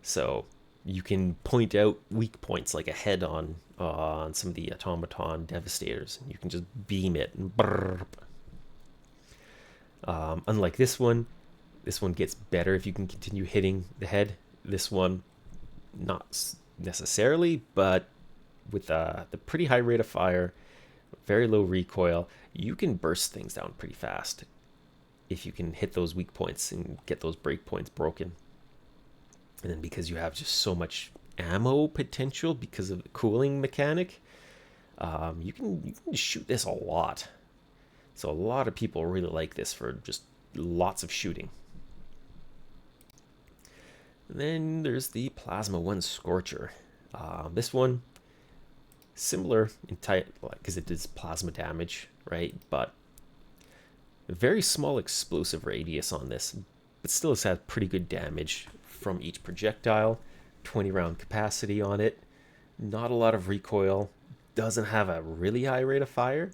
so you can point out weak points like a head on some of the automaton devastators, and you can just beam it and unlike this one gets better if you can continue hitting the head. This one, not necessarily, but with the pretty high rate of fire, very low recoil, you can burst things down pretty fast if you can hit those weak points and get those break points broken. And then because you have just so much ammo potential because of the cooling mechanic, you can shoot this a lot. So a lot of people really like this for just lots of shooting. And then there's the Plasma 1 Scorcher. This one, similar in type, because it does plasma damage, right? But a very small explosive radius on this, but still has had pretty good damage from each projectile. 20 round capacity on it, not a lot of recoil, doesn't have a really high rate of fire,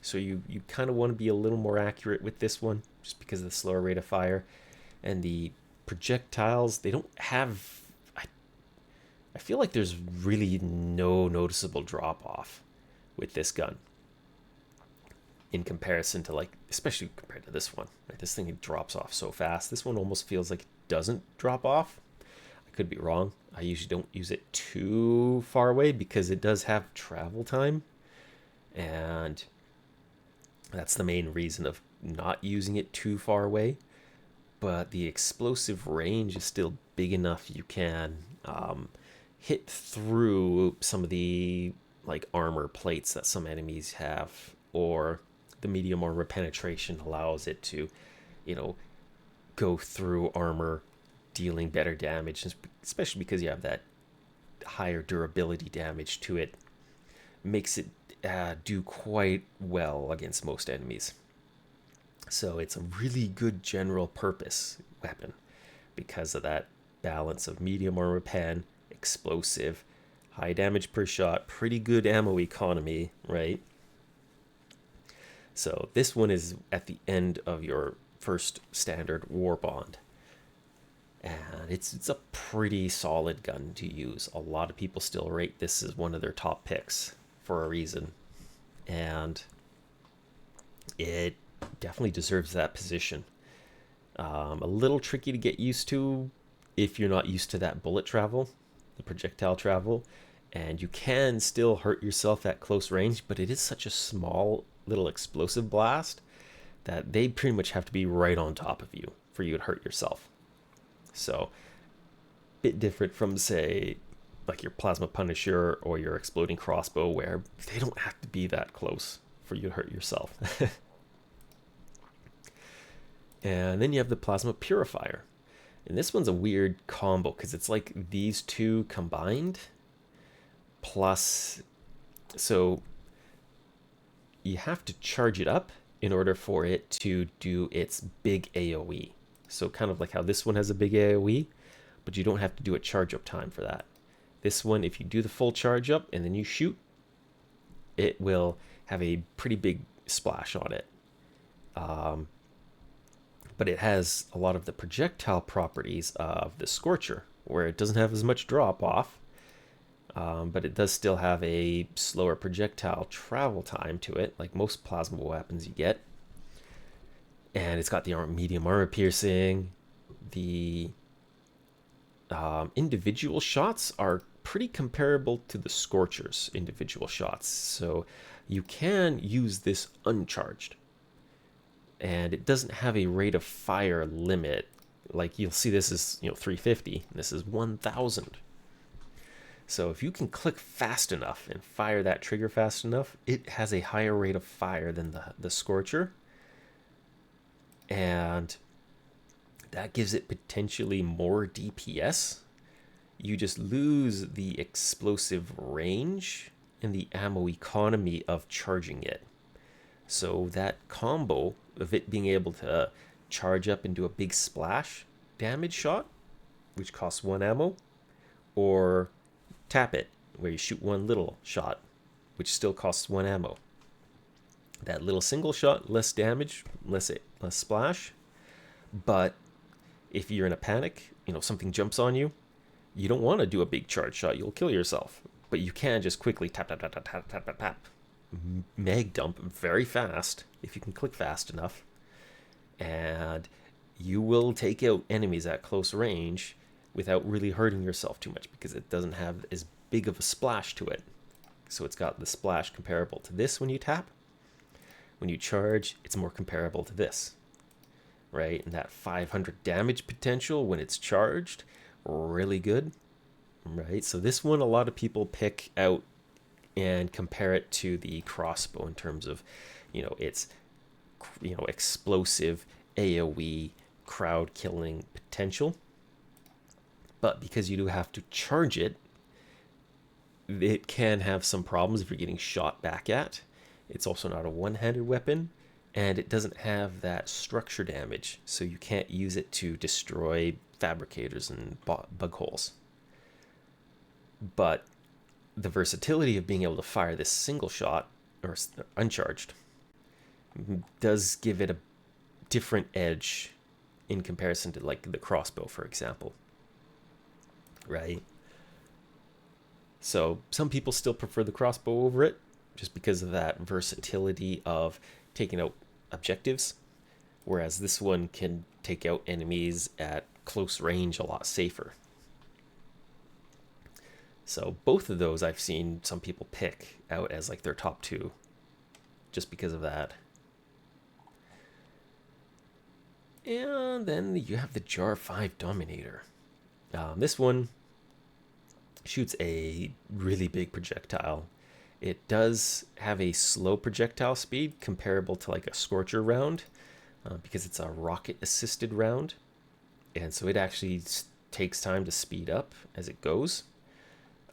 so you kind of want to be a little more accurate with this one just because of the slower rate of fire. And the projectiles, they don't have, I feel like there's really no noticeable drop off with this gun in comparison to, like, especially compared to this one, right? This thing drops off so fast. This one almost feels like it doesn't drop off. I Could be wrong. I usually don't use it too far away because it does have travel time, and that's the main reason of not using it too far away. But the explosive range is still big enough you can hit through some of the like armor plates that some enemies have, or the medium armor penetration allows it to, you know, go through armor, dealing better damage, especially because you have that higher durability damage to it. Makes it do quite well against most enemies. So it's a really good general purpose weapon because of that balance of medium armor pen, explosive, high damage per shot, pretty good ammo economy, right? So this one is at the end of your first standard war bond. And it's a pretty solid gun to use. A lot of people still rate this as one of their top picks for a reason. And it definitely deserves that position. A little tricky to get used to if you're not used to that bullet travel, the projectile travel, and you can still hurt yourself at close range, but it is such a small little explosive blast that they pretty much have to be right on top of you for you to hurt yourself. So, bit different from, say, like your plasma punisher or your exploding crossbow, where they don't have to be that close for you to hurt yourself. And then you have the plasma purifier. And this one's a weird combo because it's like these two combined. Plus, so you have to charge it up in order for it to do its big AoE. So kind of like how this one has a big AoE, but you don't have to do a charge up time for that. This one, if you do the full charge up and then you shoot, it will have a pretty big splash on it. But it has a lot of the projectile properties of the Scorcher, where it doesn't have as much drop off, but it does still have a slower projectile travel time to it, like most plasma weapons you get. And it's got the medium armor piercing. The individual shots are pretty comparable to the Scorcher's individual shots, so you can use this uncharged. And it doesn't have a rate of fire limit. Like you'll see this is 350 and this is 1000. So if you can click fast enough and fire that trigger fast enough, it has a higher rate of fire than the Scorcher. And that gives it potentially more DPS. You just lose the explosive range and the ammo economy of charging it. So that combo of it being able to charge up and do a big splash damage shot, which costs 1 ammo, or tap it, where you shoot 1 little shot, which still costs 1 ammo. That little single shot, less damage, less splash, but if you're in a panic, something jumps on you, you don't want to do a big charge shot, you'll kill yourself. But you can just quickly tap, tap, tap, tap, tap, tap, tap, tap. Meg dump very fast if you can click fast enough, and you will take out enemies at close range without really hurting yourself too much because it doesn't have as big of a splash to it. So it's got the splash comparable to this when you tap. When you charge, it's more comparable to this, right? And that 500 damage potential when it's charged, really good, right? So this one a lot of people pick out and compare it to the crossbow in terms of, its, explosive AoE crowd killing potential. But because you do have to charge it, it can have some problems if you're getting shot back at. It's also not a one-handed weapon, and it doesn't have that structure damage, so you can't use it to destroy fabricators and bug holes. But the versatility of being able to fire this single shot or uncharged does give it a different edge in comparison to like the crossbow, for example, right? So some people still prefer the crossbow over it just because of that versatility of taking out objectives, whereas this one can take out enemies at close range a lot safer. So both of those I've seen some people pick out as like their top two just because of that. And then you have the Jar 5 Dominator. This one shoots a really big projectile. It does have a slow projectile speed comparable to like a Scorcher round because it's a rocket assisted round. And so it actually takes time to speed up as it goes.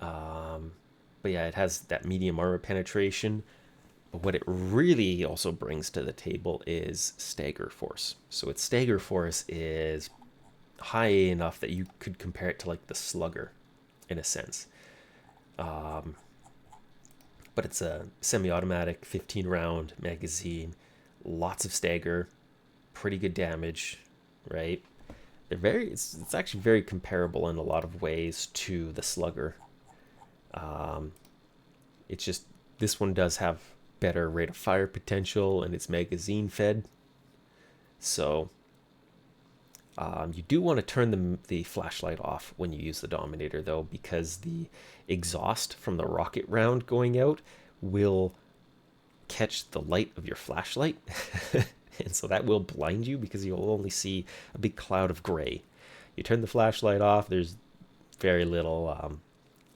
But yeah, it has that medium armor penetration. But what it really also brings to the table is stagger force. So its stagger force is high enough that you could compare it to like the Slugger in a sense. But it's a semi-automatic 15 round magazine, lots of stagger, pretty good damage, right? It's actually very comparable in a lot of ways to the Slugger. It's just this one does have better rate of fire potential and it's magazine fed. So you do want to turn the flashlight off when you use the Dominator though, because the exhaust from the rocket round going out will catch the light of your flashlight. And so that will blind you because you'll only see a big cloud of gray. You turn the flashlight off, there's very little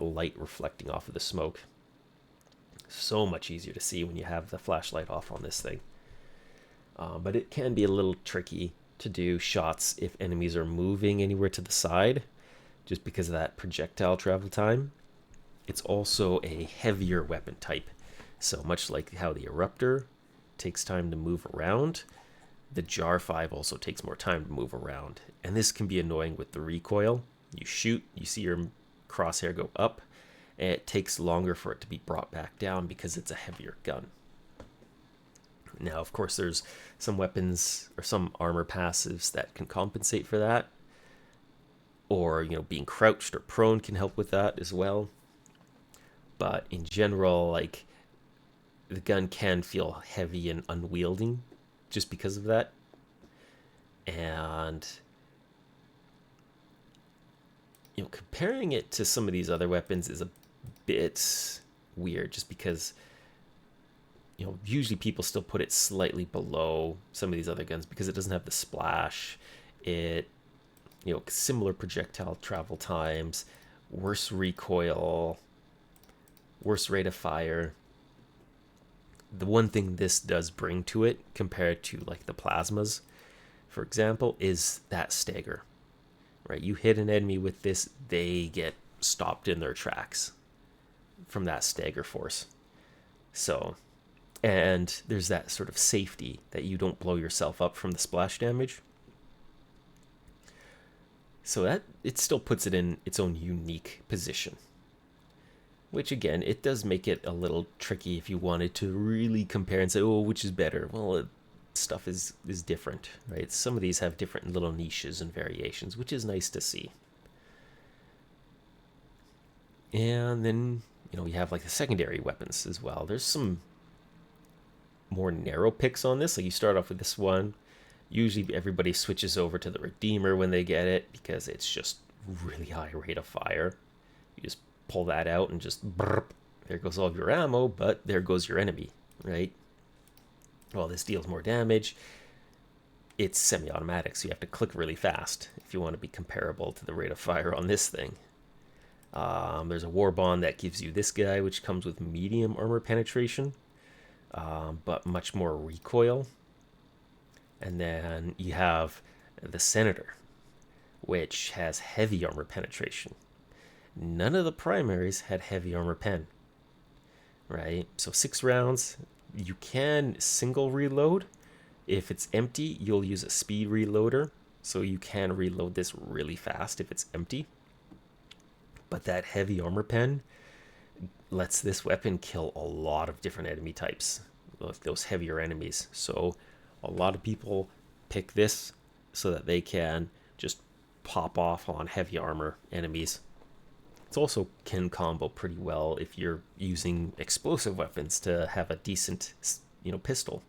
light reflecting off of the smoke. So much easier to see when you have the flashlight off on this thing. But it can be a little tricky to do shots if enemies are moving anywhere to the side, just because of that projectile travel time. It's also a heavier weapon type. So much like how the Eruptor takes time to move around, the Jar 5 also takes more time to move around. And this can be annoying with the recoil. You shoot, you see your crosshair go up, and it takes longer for it to be brought back down because it's a heavier gun. Now, of course, there's some weapons or some armor passives that can compensate for that. Or, being crouched or prone can help with that as well. But in general, like, the gun can feel heavy and unwieldy just because of that. And comparing it to some of these other weapons is a bit weird, just because usually people still put it slightly below some of these other guns because it doesn't have the splash. It similar projectile travel times, worse recoil, worse rate of fire. The one thing this does bring to it compared to like the plasmas, for example, is that stagger. Right, you hit an enemy with this, they get stopped in their tracks from that stagger force. So, and there's that sort of safety that you don't blow yourself up from the splash damage. So that it still puts it in its own unique position. Which again, it does make it a little tricky if you wanted to really compare and say, oh, which is better? Well, stuff is different, right? Some of these have different little niches and variations, which is nice to see. And then we have like the secondary weapons as well. There's some more narrow picks on this. Like you start off with this one. Usually everybody switches over to the Redeemer when they get it because it's just really high rate of fire. You just pull that out and just burp. There goes all of your ammo, but there goes your enemy, right? Well, this deals more damage. It's semi-automatic, so you have to click really fast if you want to be comparable to the rate of fire on this thing. There's a War Bond that gives you this guy, which comes with medium armor penetration, but much more recoil. And then you have the Senator, which has heavy armor penetration. None of the primaries had heavy armor pen, right? So 6 rounds. You can single reload. If it's empty, you'll use a speed reloader. So you can reload this really fast if it's empty. But that heavy armor pen lets this weapon kill a lot of different enemy types, those heavier enemies. So a lot of people pick this so that they can just pop off on heavy armor enemies. It also can combo pretty well if you're using explosive weapons to have a decent, pistol.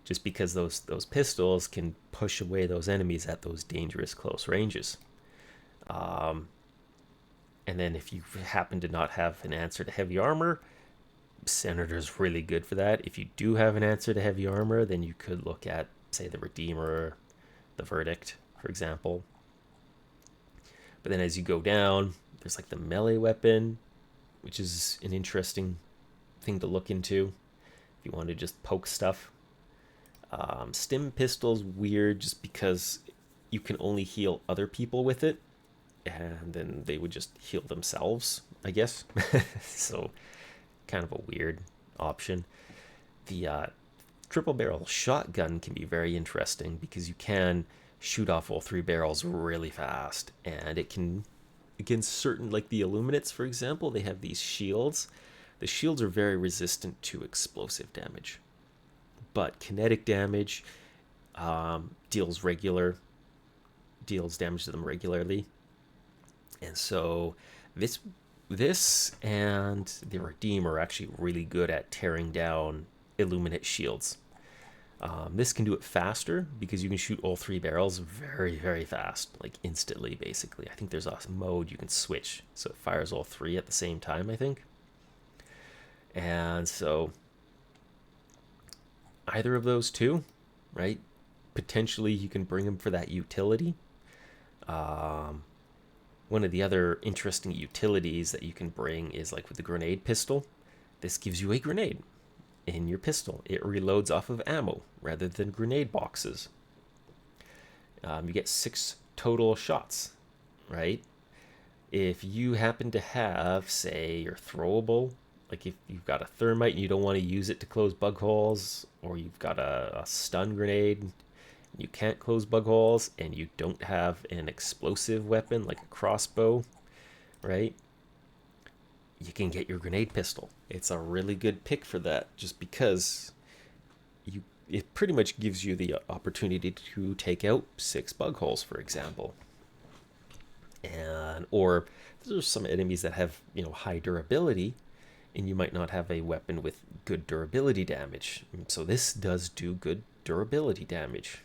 Just because those pistols can push away those enemies at those dangerous close ranges. And then if you happen to not have an answer to heavy armor, Senator's really good for that. If you do have an answer to heavy armor, then you could look at, say, the Redeemer, the Verdict, for example. But then as you go down, there's like the melee weapon, which is an interesting thing to look into if you want to just poke stuff. Stim pistol's weird just because you can only heal other people with it, and then they would just heal themselves, I guess. So kind of a weird option. The triple barrel shotgun can be very interesting because you can shoot off all three barrels really fast, and it can, against certain, like the Illuminates, for example, they have these shields. The shields are very resistant to explosive damage, but kinetic damage deals damage to them regularly. And so this and the Redeemer are actually really good at tearing down Illuminate shields. This can do it faster because you can shoot all three barrels very, very fast, like instantly, basically. I think there's a mode you can switch, so it fires all three at the same time, I think. And so either of those two, right? Potentially you can bring them for that utility. One of the other interesting utilities that you can bring is like with the grenade pistol. This gives you a grenade in your pistol. It reloads off of ammo rather than grenade boxes. You get 6 total shots, right? If you happen to have, say, your throwable, like if you've got a thermite and you don't want to use it to close bug holes, or you've got a stun grenade, you can't close bug holes, and you don't have an explosive weapon like a crossbow, right? You can get your grenade pistol. It's a really good pick for that, just because it pretty much gives you the opportunity to take out 6 bug holes, for example. Or there's some enemies that have, high durability, and you might not have a weapon with good durability damage. So this does do good durability damage,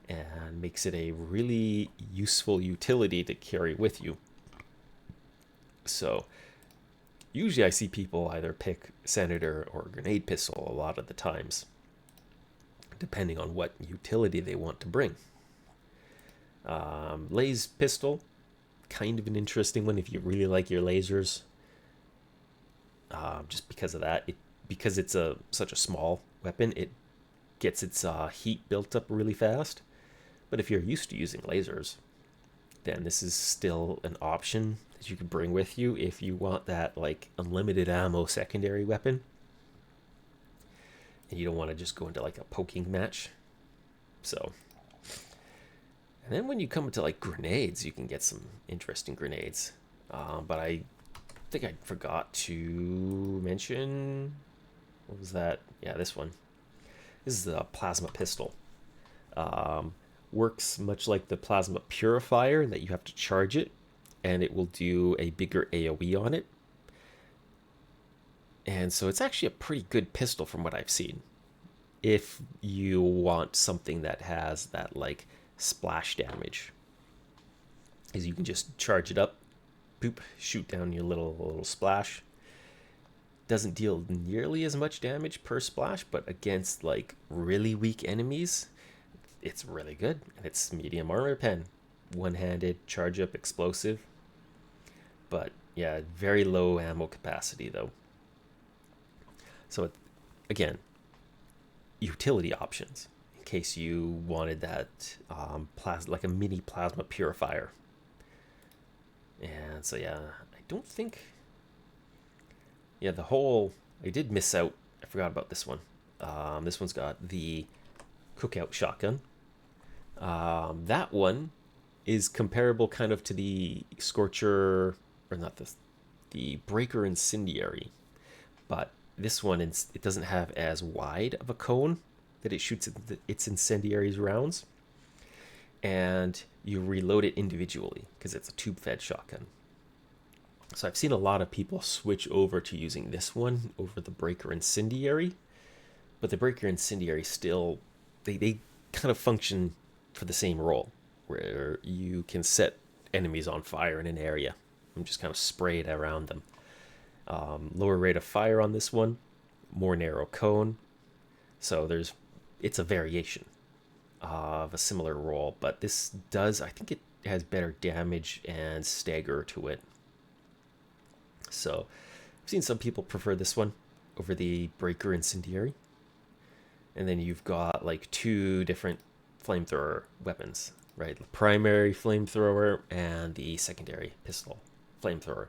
and makes it a really useful utility to carry with you. So usually I see people either pick Senator or grenade pistol a lot of the times, depending on what utility they want to bring. Laser pistol, kind of an interesting one if you really like your lasers. Just because of that, because it's such a small weapon, it gets its heat built up really fast. But if you're used to using lasers, then this is still an option that you can bring with you if you want that like unlimited ammo secondary weapon, and you don't want to just go into like a poking match. So, and then when you come to like grenades, you can get some interesting grenades. But I think I forgot to mention, what was that? Yeah, this one. This is the plasma pistol. Works much like the plasma purifier, that you have to charge it, and it will do a bigger AoE on it. And so it's actually a pretty good pistol from what I've seen, if you want something that has that like splash damage, is you can just charge it up, boop, shoot down your little splash. Doesn't deal nearly as much damage per splash, but against like really weak enemies, it's really good. And it's medium armor pen, one-handed, charge up explosive. But yeah, very low ammo capacity though. So again, utility options in case you wanted that like a mini plasma purifier. And so yeah, I don't think, I did miss out. I forgot about this one. This one's got the cookout shotgun. That one is comparable kind of to the Scorcher, or not the Breaker Incendiary, but this one, it doesn't have as wide of a cone that it shoots its incendiaries rounds, and you reload it individually because it's a tube-fed shotgun. So I've seen a lot of people switch over to using this one over the Breaker Incendiary, but the Breaker Incendiary still, they kind of function for the same role, where you can set enemies on fire in an area. and just kind of spray it around them. Lower rate of fire on this one, more narrow cone. So it's a variation of a similar roll, but this does, I think it has better damage and stagger to it. So I've seen some people prefer this one over the breaker incendiary. And then you've got like two different flamethrower weapons, right? The primary flamethrower and the secondary pistol flamethrower.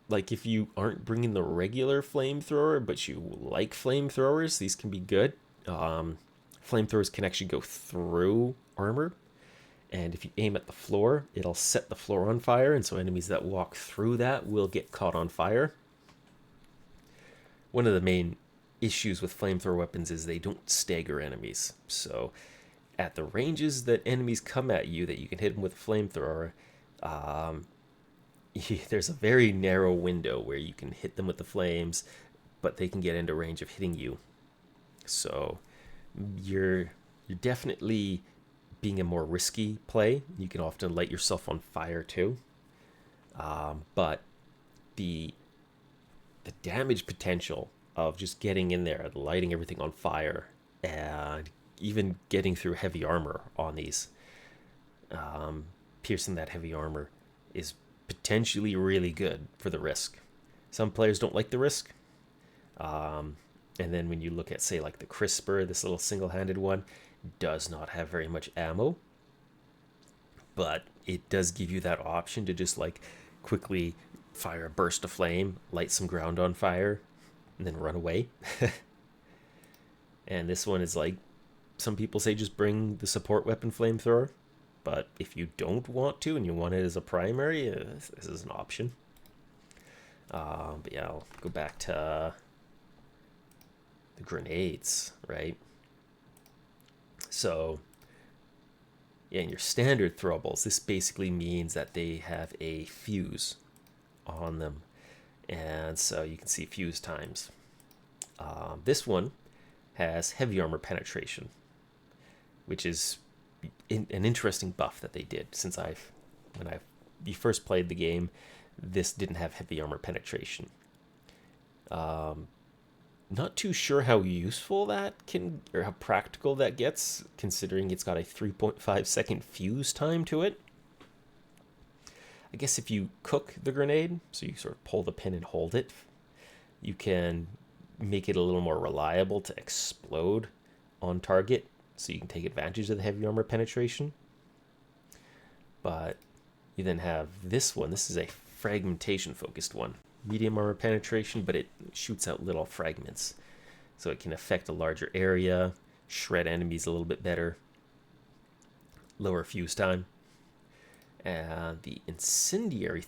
Like if you aren't bringing the regular flamethrower, but you like flamethrowers, these can be good. Flamethrowers can actually go through armor, and if you aim at the floor, it'll set the floor on fire, and so enemies that walk through that will get caught on fire. One of the main issues with flamethrower weapons is they don't stagger enemies. So at the ranges that enemies come at you that you can hit them with a flamethrower, there's a very narrow window where you can hit them with the flames, but they can get into range of hitting you. So you're definitely being a more risky play. You can often light yourself on fire too. But the damage potential of just getting in there and lighting everything on fire, and even getting through heavy armor on these, piercing that heavy armor, is potentially really good for the risk. Some players don't like the risk. And then when you look at, say, like the Crisper, this little single-handed one, does not have very much ammo. But it does give you that option to just like quickly fire a burst of flame, light some ground on fire, and then run away. And this one is like, some people say just bring the support weapon flamethrower. But if you don't want to and you want it as a primary, this is an option. But yeah, I'll go back to the grenades, right? So, yeah, in your standard throwables, this basically means that they have a fuse on them. And so you can see fuse times. This one has heavy armor penetration, which is an interesting buff that they did. Since you first played the game, this didn't have heavy armor penetration. Not too sure how useful that or how practical that gets, considering it's got a 3.5 second fuse time to it. I guess if you cook the grenade, so you sort of pull the pin and hold it, you can make it a little more reliable to explode on target, so you can take advantage of the heavy armor penetration. But you then have this one. This is a fragmentation focused one. Medium armor penetration, but it shoots out little fragments, so it can affect a larger area, shred enemies a little bit better, lower fuse time. And the incendiary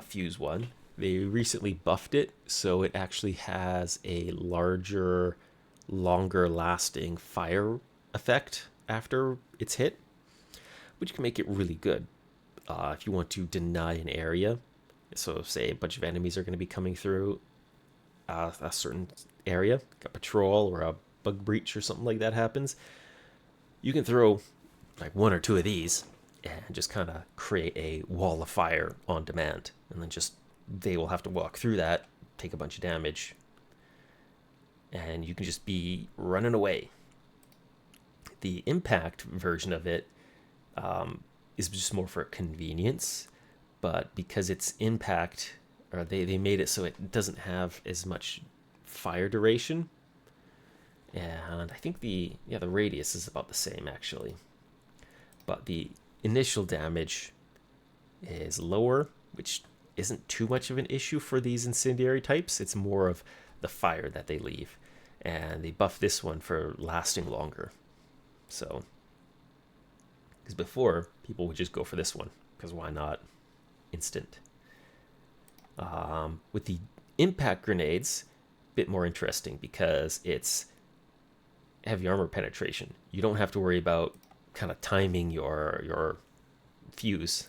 fuse one, they recently buffed it, so it actually has a larger, longer lasting fire effect after it's hit, which can make it really good if you want to deny an area. So say a bunch of enemies are going to be coming through a certain area, like a patrol or a bug breach or something like that happens, you can throw like one or two of these and just kind of create a wall of fire on demand. And then just they will have to walk through that, take a bunch of damage, and you can just be running away. The impact version of it is just more for convenience, but because it's impact, or they made it so it doesn't have as much fire duration, and I think the radius is about the same actually, but the initial damage is lower, which isn't too much of an issue for these incendiary types. It's more of the fire that they leave, and they buff this one for lasting longer. So, because before people would just go for this one, because why not? Instant. With the impact grenades, a bit more interesting because it's heavy armor penetration. You don't have to worry about kind of timing your fuse.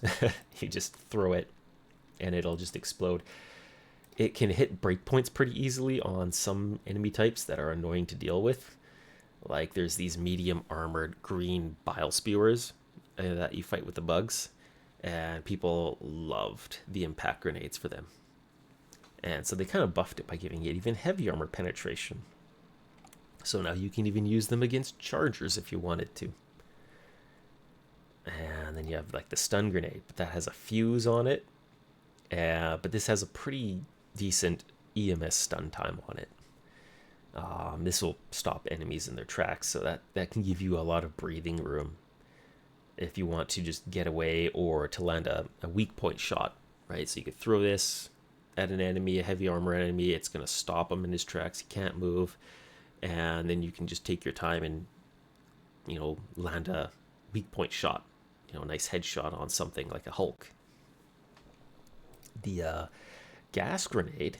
You just throw it and it'll just explode. It can hit breakpoints pretty easily on some enemy types that are annoying to deal with. Like there's these medium armored green bile spewers. that you fight with the bugs, and people loved the impact grenades for them. And so they kind of buffed it by giving it even heavy armor penetration. So now you can even use them against chargers if you wanted to. And then you have like the stun grenade, but that has a fuse on it. But this has a pretty decent EMS stun time on it. This will stop enemies in their tracks, so that can give you a lot of breathing room if you want to just get away or to land a weak point shot, right? So you could throw this at an enemy, a heavy armor enemy. It's going to stop him in his tracks. He can't move. And then you can just take your time and, land a weak point shot, a nice headshot on something like a Hulk. The gas grenade,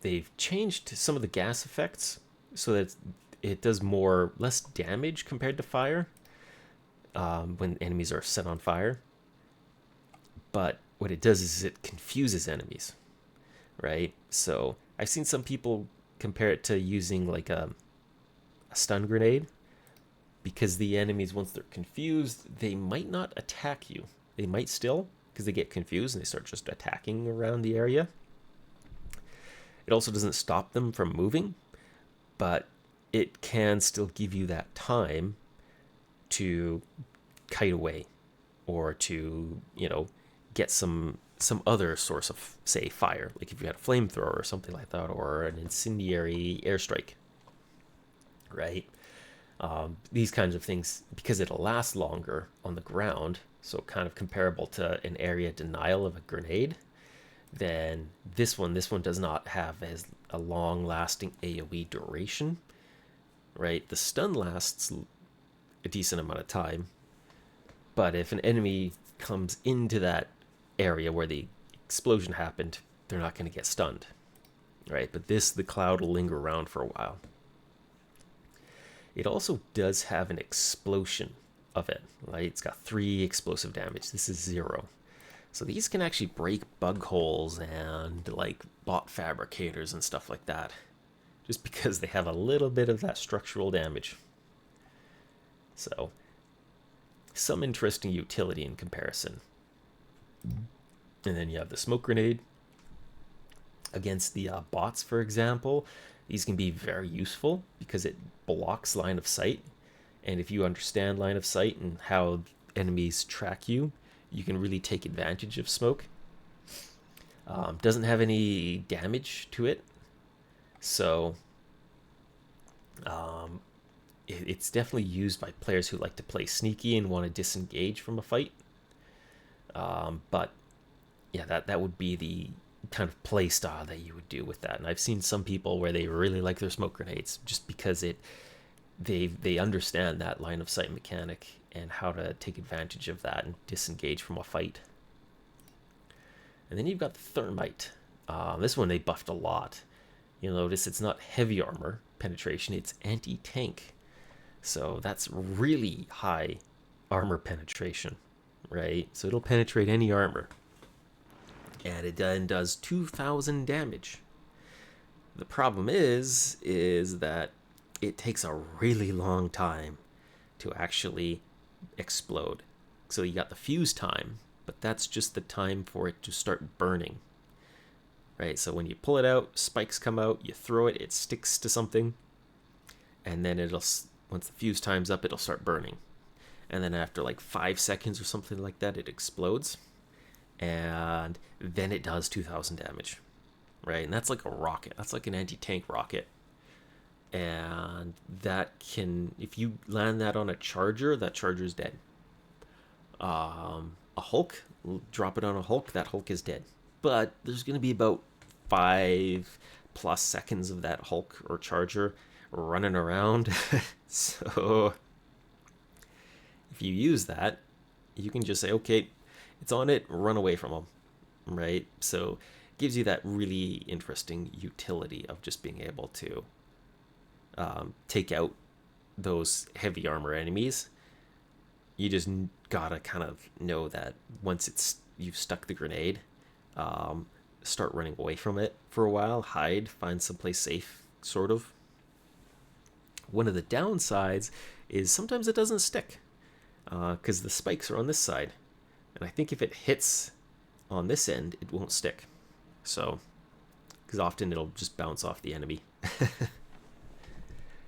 they've changed some of the gas effects so that it does less damage compared to fire when enemies are set on fire. But what it does is it confuses enemies, right? So I've seen some people compare it to using like a stun grenade, because the enemies, once they're confused, they might not attack you. They might still, because they get confused and they start just attacking around the area. It also doesn't stop them from moving, but it can still give you that time to kite away or to, get some other source of, say, fire. Like if you had a flamethrower or something like that, or an incendiary airstrike, right? These kinds of things, because it'll last longer on the ground, so kind of comparable to an area denial of a grenade, then this one does not have as a long-lasting AoE duration, right? The stun lasts a decent amount of time, but if an enemy comes into that area where the explosion happened, they're not going to get stunned, right? But the cloud will linger around for a while. It also does have an explosion of it, right? It's got 3 explosive damage. This is 0. So these can actually break bug holes and like bot fabricators and stuff like that, just because they have a little bit of that structural damage. So some interesting utility in comparison. And then you have the smoke grenade against the bots, for example. These can be very useful because it blocks line of sight, and if you understand line of sight and how enemies track you, you can really take advantage of smoke. Doesn't have any damage to it, so it's definitely used by players who like to play sneaky and want to disengage from a fight. But yeah, that would be the kind of play style that you would do with that. And I've seen some people where they really like their smoke grenades just because they understand that line of sight mechanic and how to take advantage of that and disengage from a fight. And then you've got the thermite. This one they buffed a lot. You'll notice it's not heavy armor penetration, it's anti-tank. So that's really high armor penetration, right? So it'll penetrate any armor. And it then does 2,000 damage. The problem is that it takes a really long time to actually explode. So you got the fuse time, but that's just the time for it to start burning. Right, so when you pull it out, spikes come out, you throw it, it sticks to something, and then once the fuse time's up, it'll start burning. And then after like 5 seconds or something like that, it explodes, and then it does 2,000 damage. Right, and that's like a rocket. That's like an anti-tank rocket. And that can, if you land that on a charger, that charger's dead. A Hulk, drop it on a Hulk, that Hulk is dead. But there's going to be about 5+ seconds of that Hulk or charger running around. So if you use that, you can just say, okay, it's on it, run away from them, right? So it gives you that really interesting utility of just being able to take out those heavy armor enemies. You just gotta kind of know that once you've stuck the grenade, start running away from it for a while, hide, find someplace safe, sort of. One of the downsides is sometimes it doesn't stick, because the spikes are on this side. And I think if it hits on this end, it won't stick. So, because often it'll just bounce off the enemy.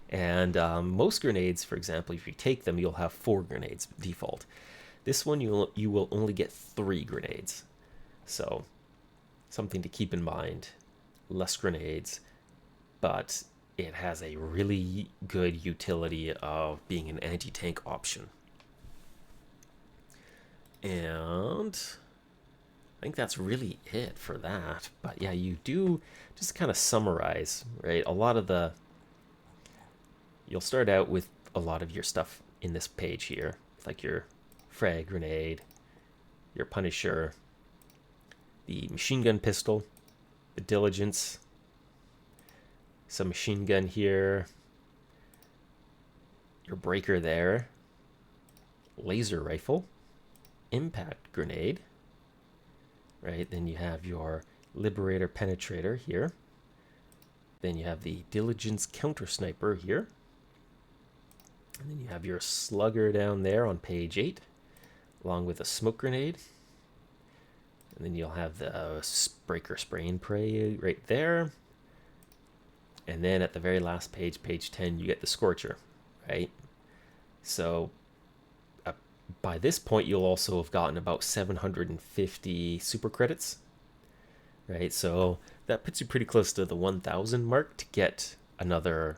And most grenades, for example, if you take them, you'll have 4 grenades default. This one, you will only get 3 grenades. So, something to keep in mind. Less grenades, but it has a really good utility of being an anti-tank option. And I think that's really it for that. But yeah, you do, just kind of summarize, right? You'll start out with a lot of your stuff in this page here, like your frag grenade, your Punisher, the machine gun pistol, the diligence, some machine gun here, your breaker there, laser rifle, impact grenade, right? Then you have your liberator penetrator here. Then you have the diligence counter sniper here. And then you have your slugger down there on page 8, along with a smoke grenade. And then you'll have the breaker spray and pray right there. And then at the very last page, page 10, you get the scorcher, right? So by this point, you'll also have gotten about 750 super credits, right? So that puts you pretty close to the 1,000 mark to get another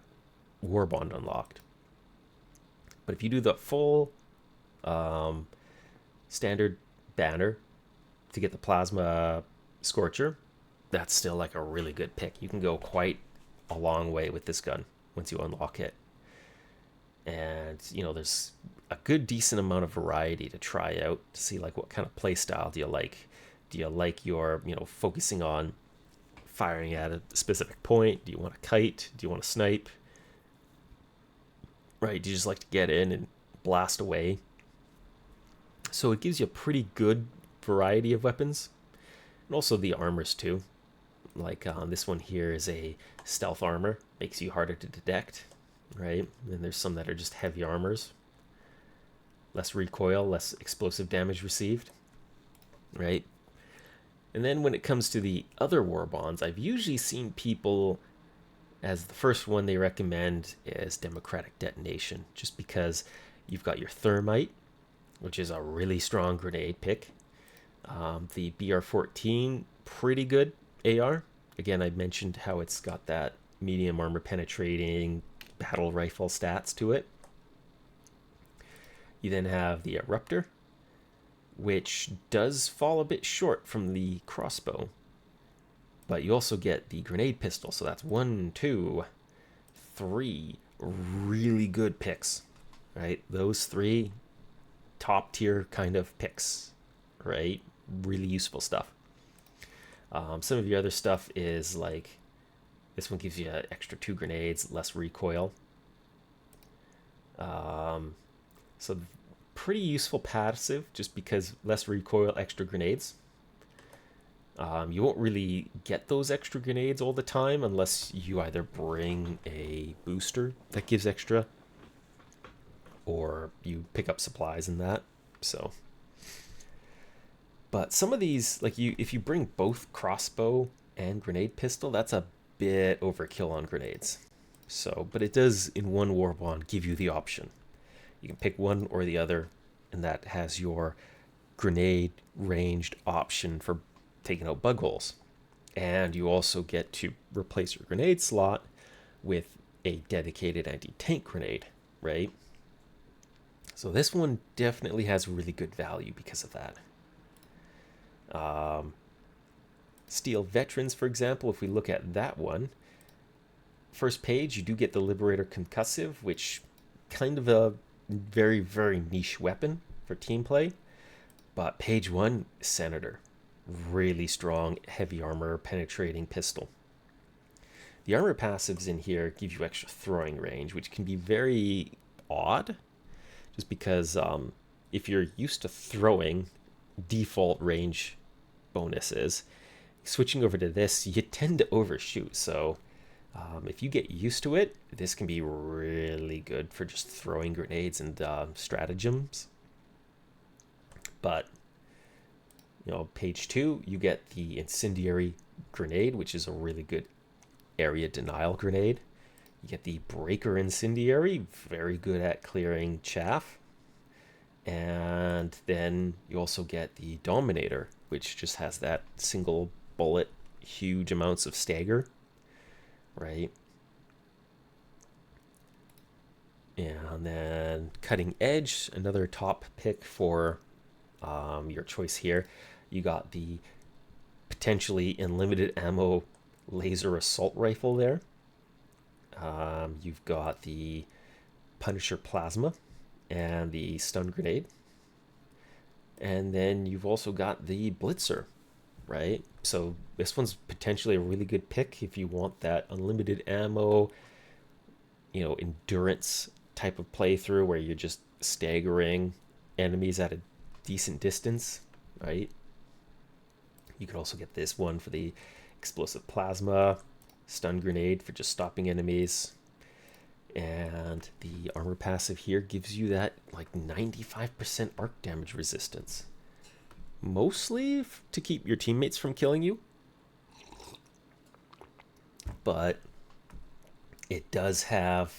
war bond unlocked. But if you do the full standard banner to get the plasma scorcher, that's still like a really good pick. You can go quite a long way with this gun once you unlock it. And, you know, there's a good decent amount of variety to try out to see like what kind of play style do you like. Do you like your, you know, focusing on firing at a specific point? Do you want to kite? Do you want to snipe? Right, do you just like to get in and blast away? So it gives you a pretty good variety of weapons. And also the armors too. Like this one here is a stealth armor. Makes you harder to detect, right? And there's some that are just heavy armors. Less recoil, less explosive damage received, right? And then when it comes to the other war bonds, I've usually seen people, as the first one they recommend is Democratic Detonation, just because you've got your Thermite, which is a really strong grenade pick. The BR-14, pretty good AR. Again, I mentioned how it's got that medium armor penetrating battle rifle stats to it. You then have the Eruptor, which does fall a bit short from the crossbow. But you also get the grenade pistol, so that's 1, 2, 3 really good picks, right? Those 3 top tier kind of picks, right? Really useful stuff. Some of your other stuff is like, this one gives you an extra 2 grenades, less recoil. So pretty useful passive, just because less recoil, extra grenades. You won't really get those extra grenades all the time unless you either bring a booster that gives extra, or you pick up supplies in that. So, but some of these, like if you bring both crossbow and grenade pistol, that's a bit overkill on grenades. So, but it does in one war bond give you the option. You can pick one or the other, and that has your grenade ranged option for taking out bug holes. And you also get to replace your grenade slot with a dedicated anti-tank grenade, right? So this one definitely has really good value because of that. Steel Veterans, for example, if we look at that one, first page, you do get the Liberator Concussive, which kind of a very, very niche weapon for team play. But page 1, Senator. Really strong, heavy armor, penetrating pistol. The armor passives in here give you extra throwing range, which can be very odd, just because if you're used to throwing default range bonuses, switching over to this, you tend to overshoot. So if you get used to it, this can be really good for just throwing grenades and stratagems. But page 2, you get the incendiary grenade, which is a really good area denial grenade. You get the breaker incendiary, very good at clearing chaff. And then you also get the dominator, which just has that single bullet, huge amounts of stagger, right? And then cutting edge, another top pick for your choice here. You got the potentially unlimited ammo laser assault rifle there. You've got the Punisher plasma and the stun grenade. And then you've also got the blitzer, right? So this one's potentially a really good pick if you want that unlimited ammo, endurance type of playthrough where you're just staggering enemies at a decent distance, right? You could also get this one for the explosive plasma, stun grenade for just stopping enemies, and the armor passive here gives you that like 95% arc damage resistance, mostly to keep your teammates from killing you, but it does have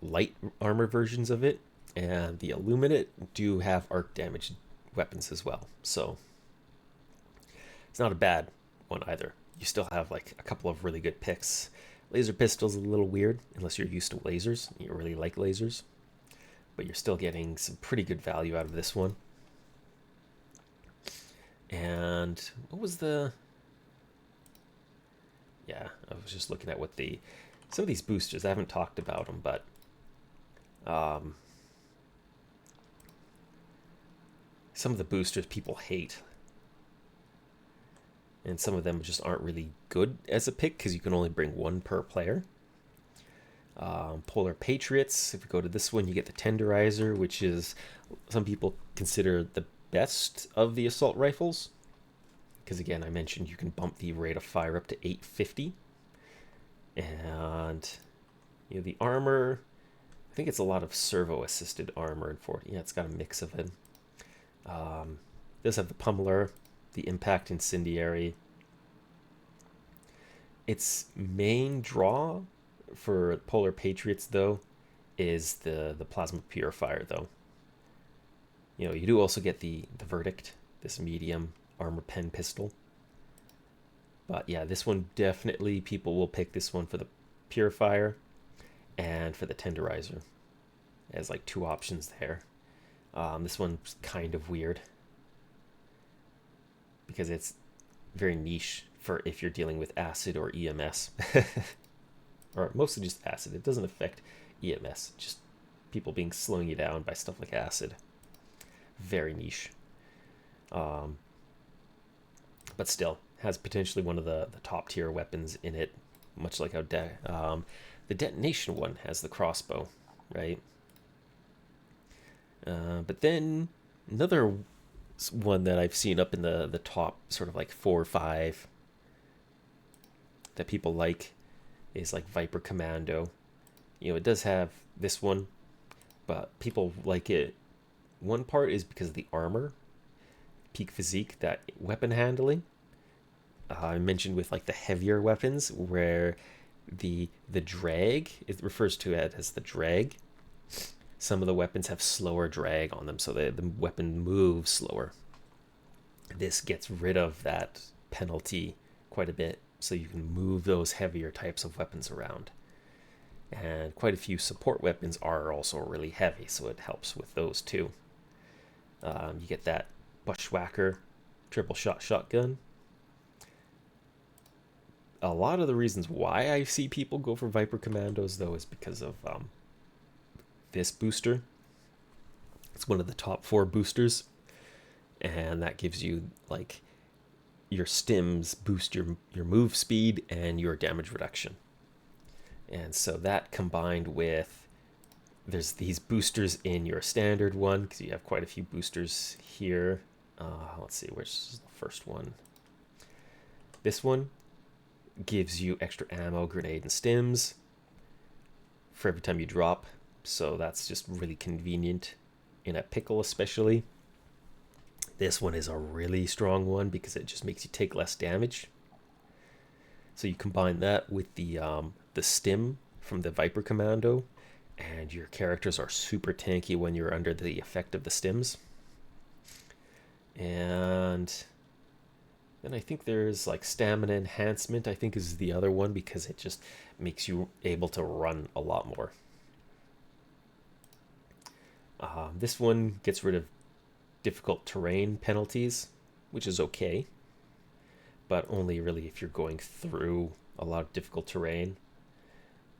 light armor versions of it, and the Illuminate do have arc damage weapons as well, so it's not a bad one either. You still have like a couple of really good picks. Laser pistol's a little weird unless you're used to lasers, you really like lasers, but you're still getting some pretty good value out of this one. And what was the... Yeah, I was just looking at what some of these boosters, I haven't talked about them, but some of the boosters people hate, and some of them just aren't really good as a pick because you can only bring one per player. Polar Patriots, if you go to this one, you get the Tenderizer, which is some people consider the best of the assault rifles, because again, I mentioned you can bump the rate of fire up to 850. And the armor, I think it's a lot of servo assisted armor. It's got a mix of it. It does have the pummeler, the impact incendiary. Its main draw for Polar Patriots though is the plasma purifier though. You do also get the verdict, this medium armor pen pistol. But yeah, this one definitely people will pick this one for the purifier and for the tenderizer. It has like two options there. This one's kind of weird because it's very niche for if you're dealing with acid or EMS. Or mostly just acid. It doesn't affect EMS, just people slowing you down by stuff like acid. Very niche. But still, has potentially one of the top tier weapons in it, much like how the detonation one has the crossbow, right? But then another one that I've seen up in the top sort of like 4 or 5 that people like is like Viper Commando. It does have this one, but people like it. One part is because of the armor, peak physique, that weapon handling. I mentioned with like the heavier weapons where the drag, it refers to it as the drag. Some of the weapons have slower drag on them, so the weapon moves slower. This gets rid of that penalty quite a bit, so you can move those heavier types of weapons around. And quite a few support weapons are also really heavy, so it helps with those too. You get that Bushwhacker triple shot shotgun. A lot of the reasons why I see people go for Viper Commandos though is because of this booster. It's one of the top 4 boosters, and that gives you like your stims boost your move speed and your damage reduction. And so that combined with, there's these boosters in your standard one, because you have quite a few boosters here. Let's see, which is the first one. This one gives you extra ammo, grenade, and stims for every time you drop. So that's just really convenient in a pickle especially. This one is a really strong one because it just makes you take less damage. So you combine that with the stim from the Viper Commando, and your characters are super tanky when you're under the effect of the stims. And then I think there's like stamina enhancement, I think is the other one, because it just makes you able to run a lot more. This one gets rid of difficult terrain penalties, which is okay, but only really if you're going through a lot of difficult terrain.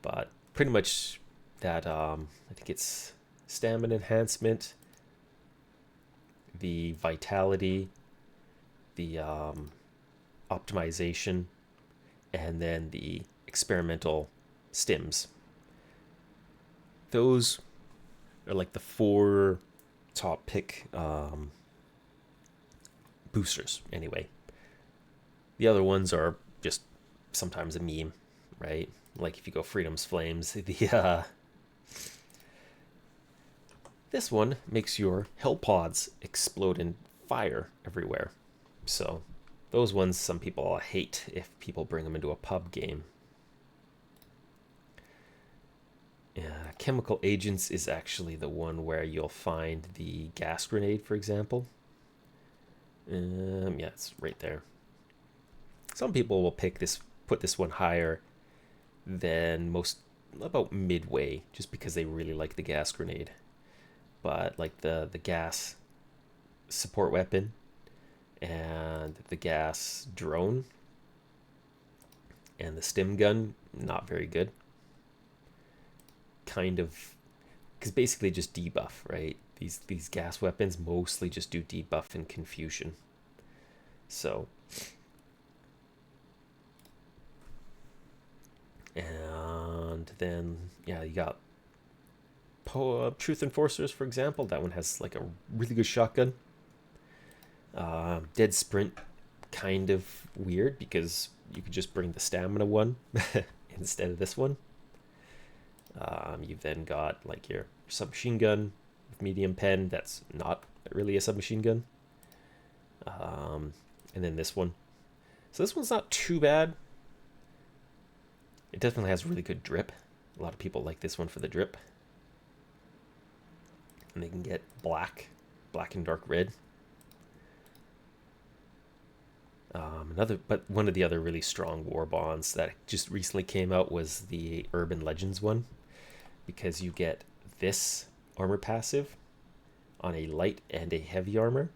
But pretty much that, I think it's stamina enhancement, the vitality, the optimization, and then the experimental stims. Those are like the 4 top pick boosters anyway. The other ones are just sometimes a meme, right? Like if you go Freedom's Flames, this one makes your hell pods explode in fire everywhere. So those ones some people hate if people bring them into a pub game. Chemical agents is actually the one where you'll find the gas grenade, for example. Yeah, it's right there. Some people will put this one higher than most, about midway, just because they really like the gas grenade. But like the gas support weapon and the gas drone and the stim gun, not very good. Kind of, because basically just debuff, right? These gas weapons mostly just do debuff and confusion. So, and then yeah, you got Truth Enforcers, for example. That one has like a really good shotgun. Dead Sprint, kind of weird because you could just bring the stamina one instead of this one. You've then got like your submachine gun with medium pen. That's not really a submachine gun. And then this one. So this one's not too bad. It definitely has really good drip. A lot of people like this one for the drip. And they can get black and dark red. But one of the other really strong war bonds that just recently came out was the Urban Legends one, because you get this armor passive on a light and a heavy armor,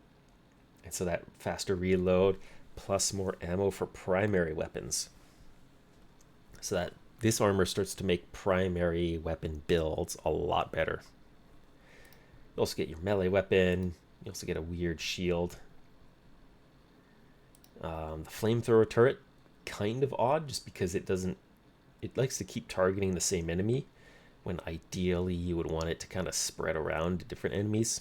and so that faster reload plus more ammo for primary weapons, so that this armor starts to make primary weapon builds a lot better. You also get your melee weapon. You also get a weird shield. The flamethrower turret, kind of odd, just because it likes to keep targeting the same enemy, when ideally you would want it to kind of spread around to different enemies.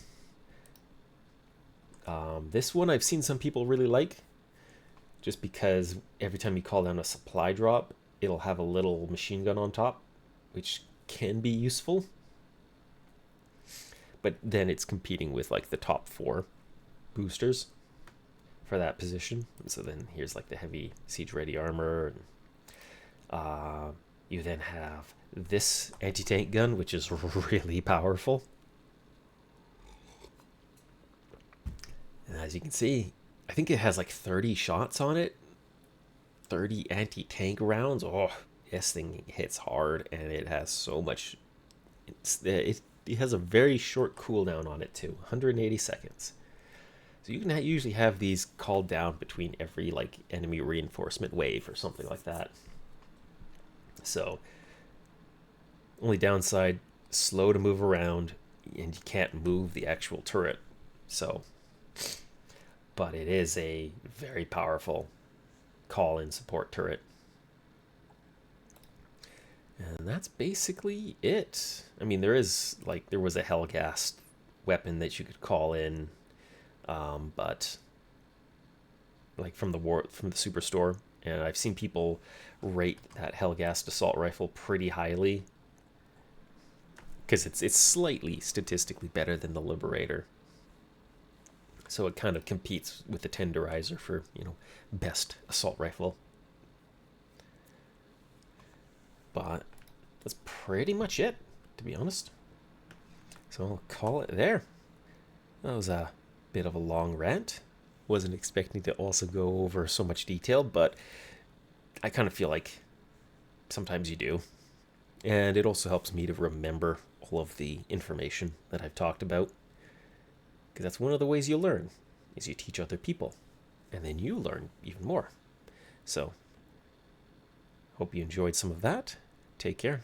This one I've seen some people really like, just because every time you call down a supply drop, it'll have a little machine gun on top, which can be useful. But then it's competing with like the top 4 boosters for that position. And so then here's like the heavy siege ready armor. And, you then have this anti-tank gun, which is really powerful. And as you can see, I think it has like 30 shots on it. 30 anti-tank rounds. Oh, this thing hits hard, and it has so much. It has a very short cooldown on it too, 180 seconds. So you can usually have these called down between every like enemy reinforcement wave or something like that. So only downside, slow to move around, and you can't move the actual turret. So, but it is a very powerful call-in support turret. And that's basically it. I mean, there was a Hellgast weapon that you could call in, but like from the superstore, and I've seen people rate that Hellgast assault rifle pretty highly because it's slightly statistically better than the Liberator. So it kind of competes with the tenderizer for, best assault rifle. But that's pretty much it, to be honest. So I'll call it there. That was a bit of a long rant. Wasn't expecting to also go over so much detail, but I kind of feel like sometimes you do. And it also helps me to remember all of the information that I've talked about. Because that's one of the ways you learn, is you teach other people. And then you learn even more. So, hope you enjoyed some of that. Take care.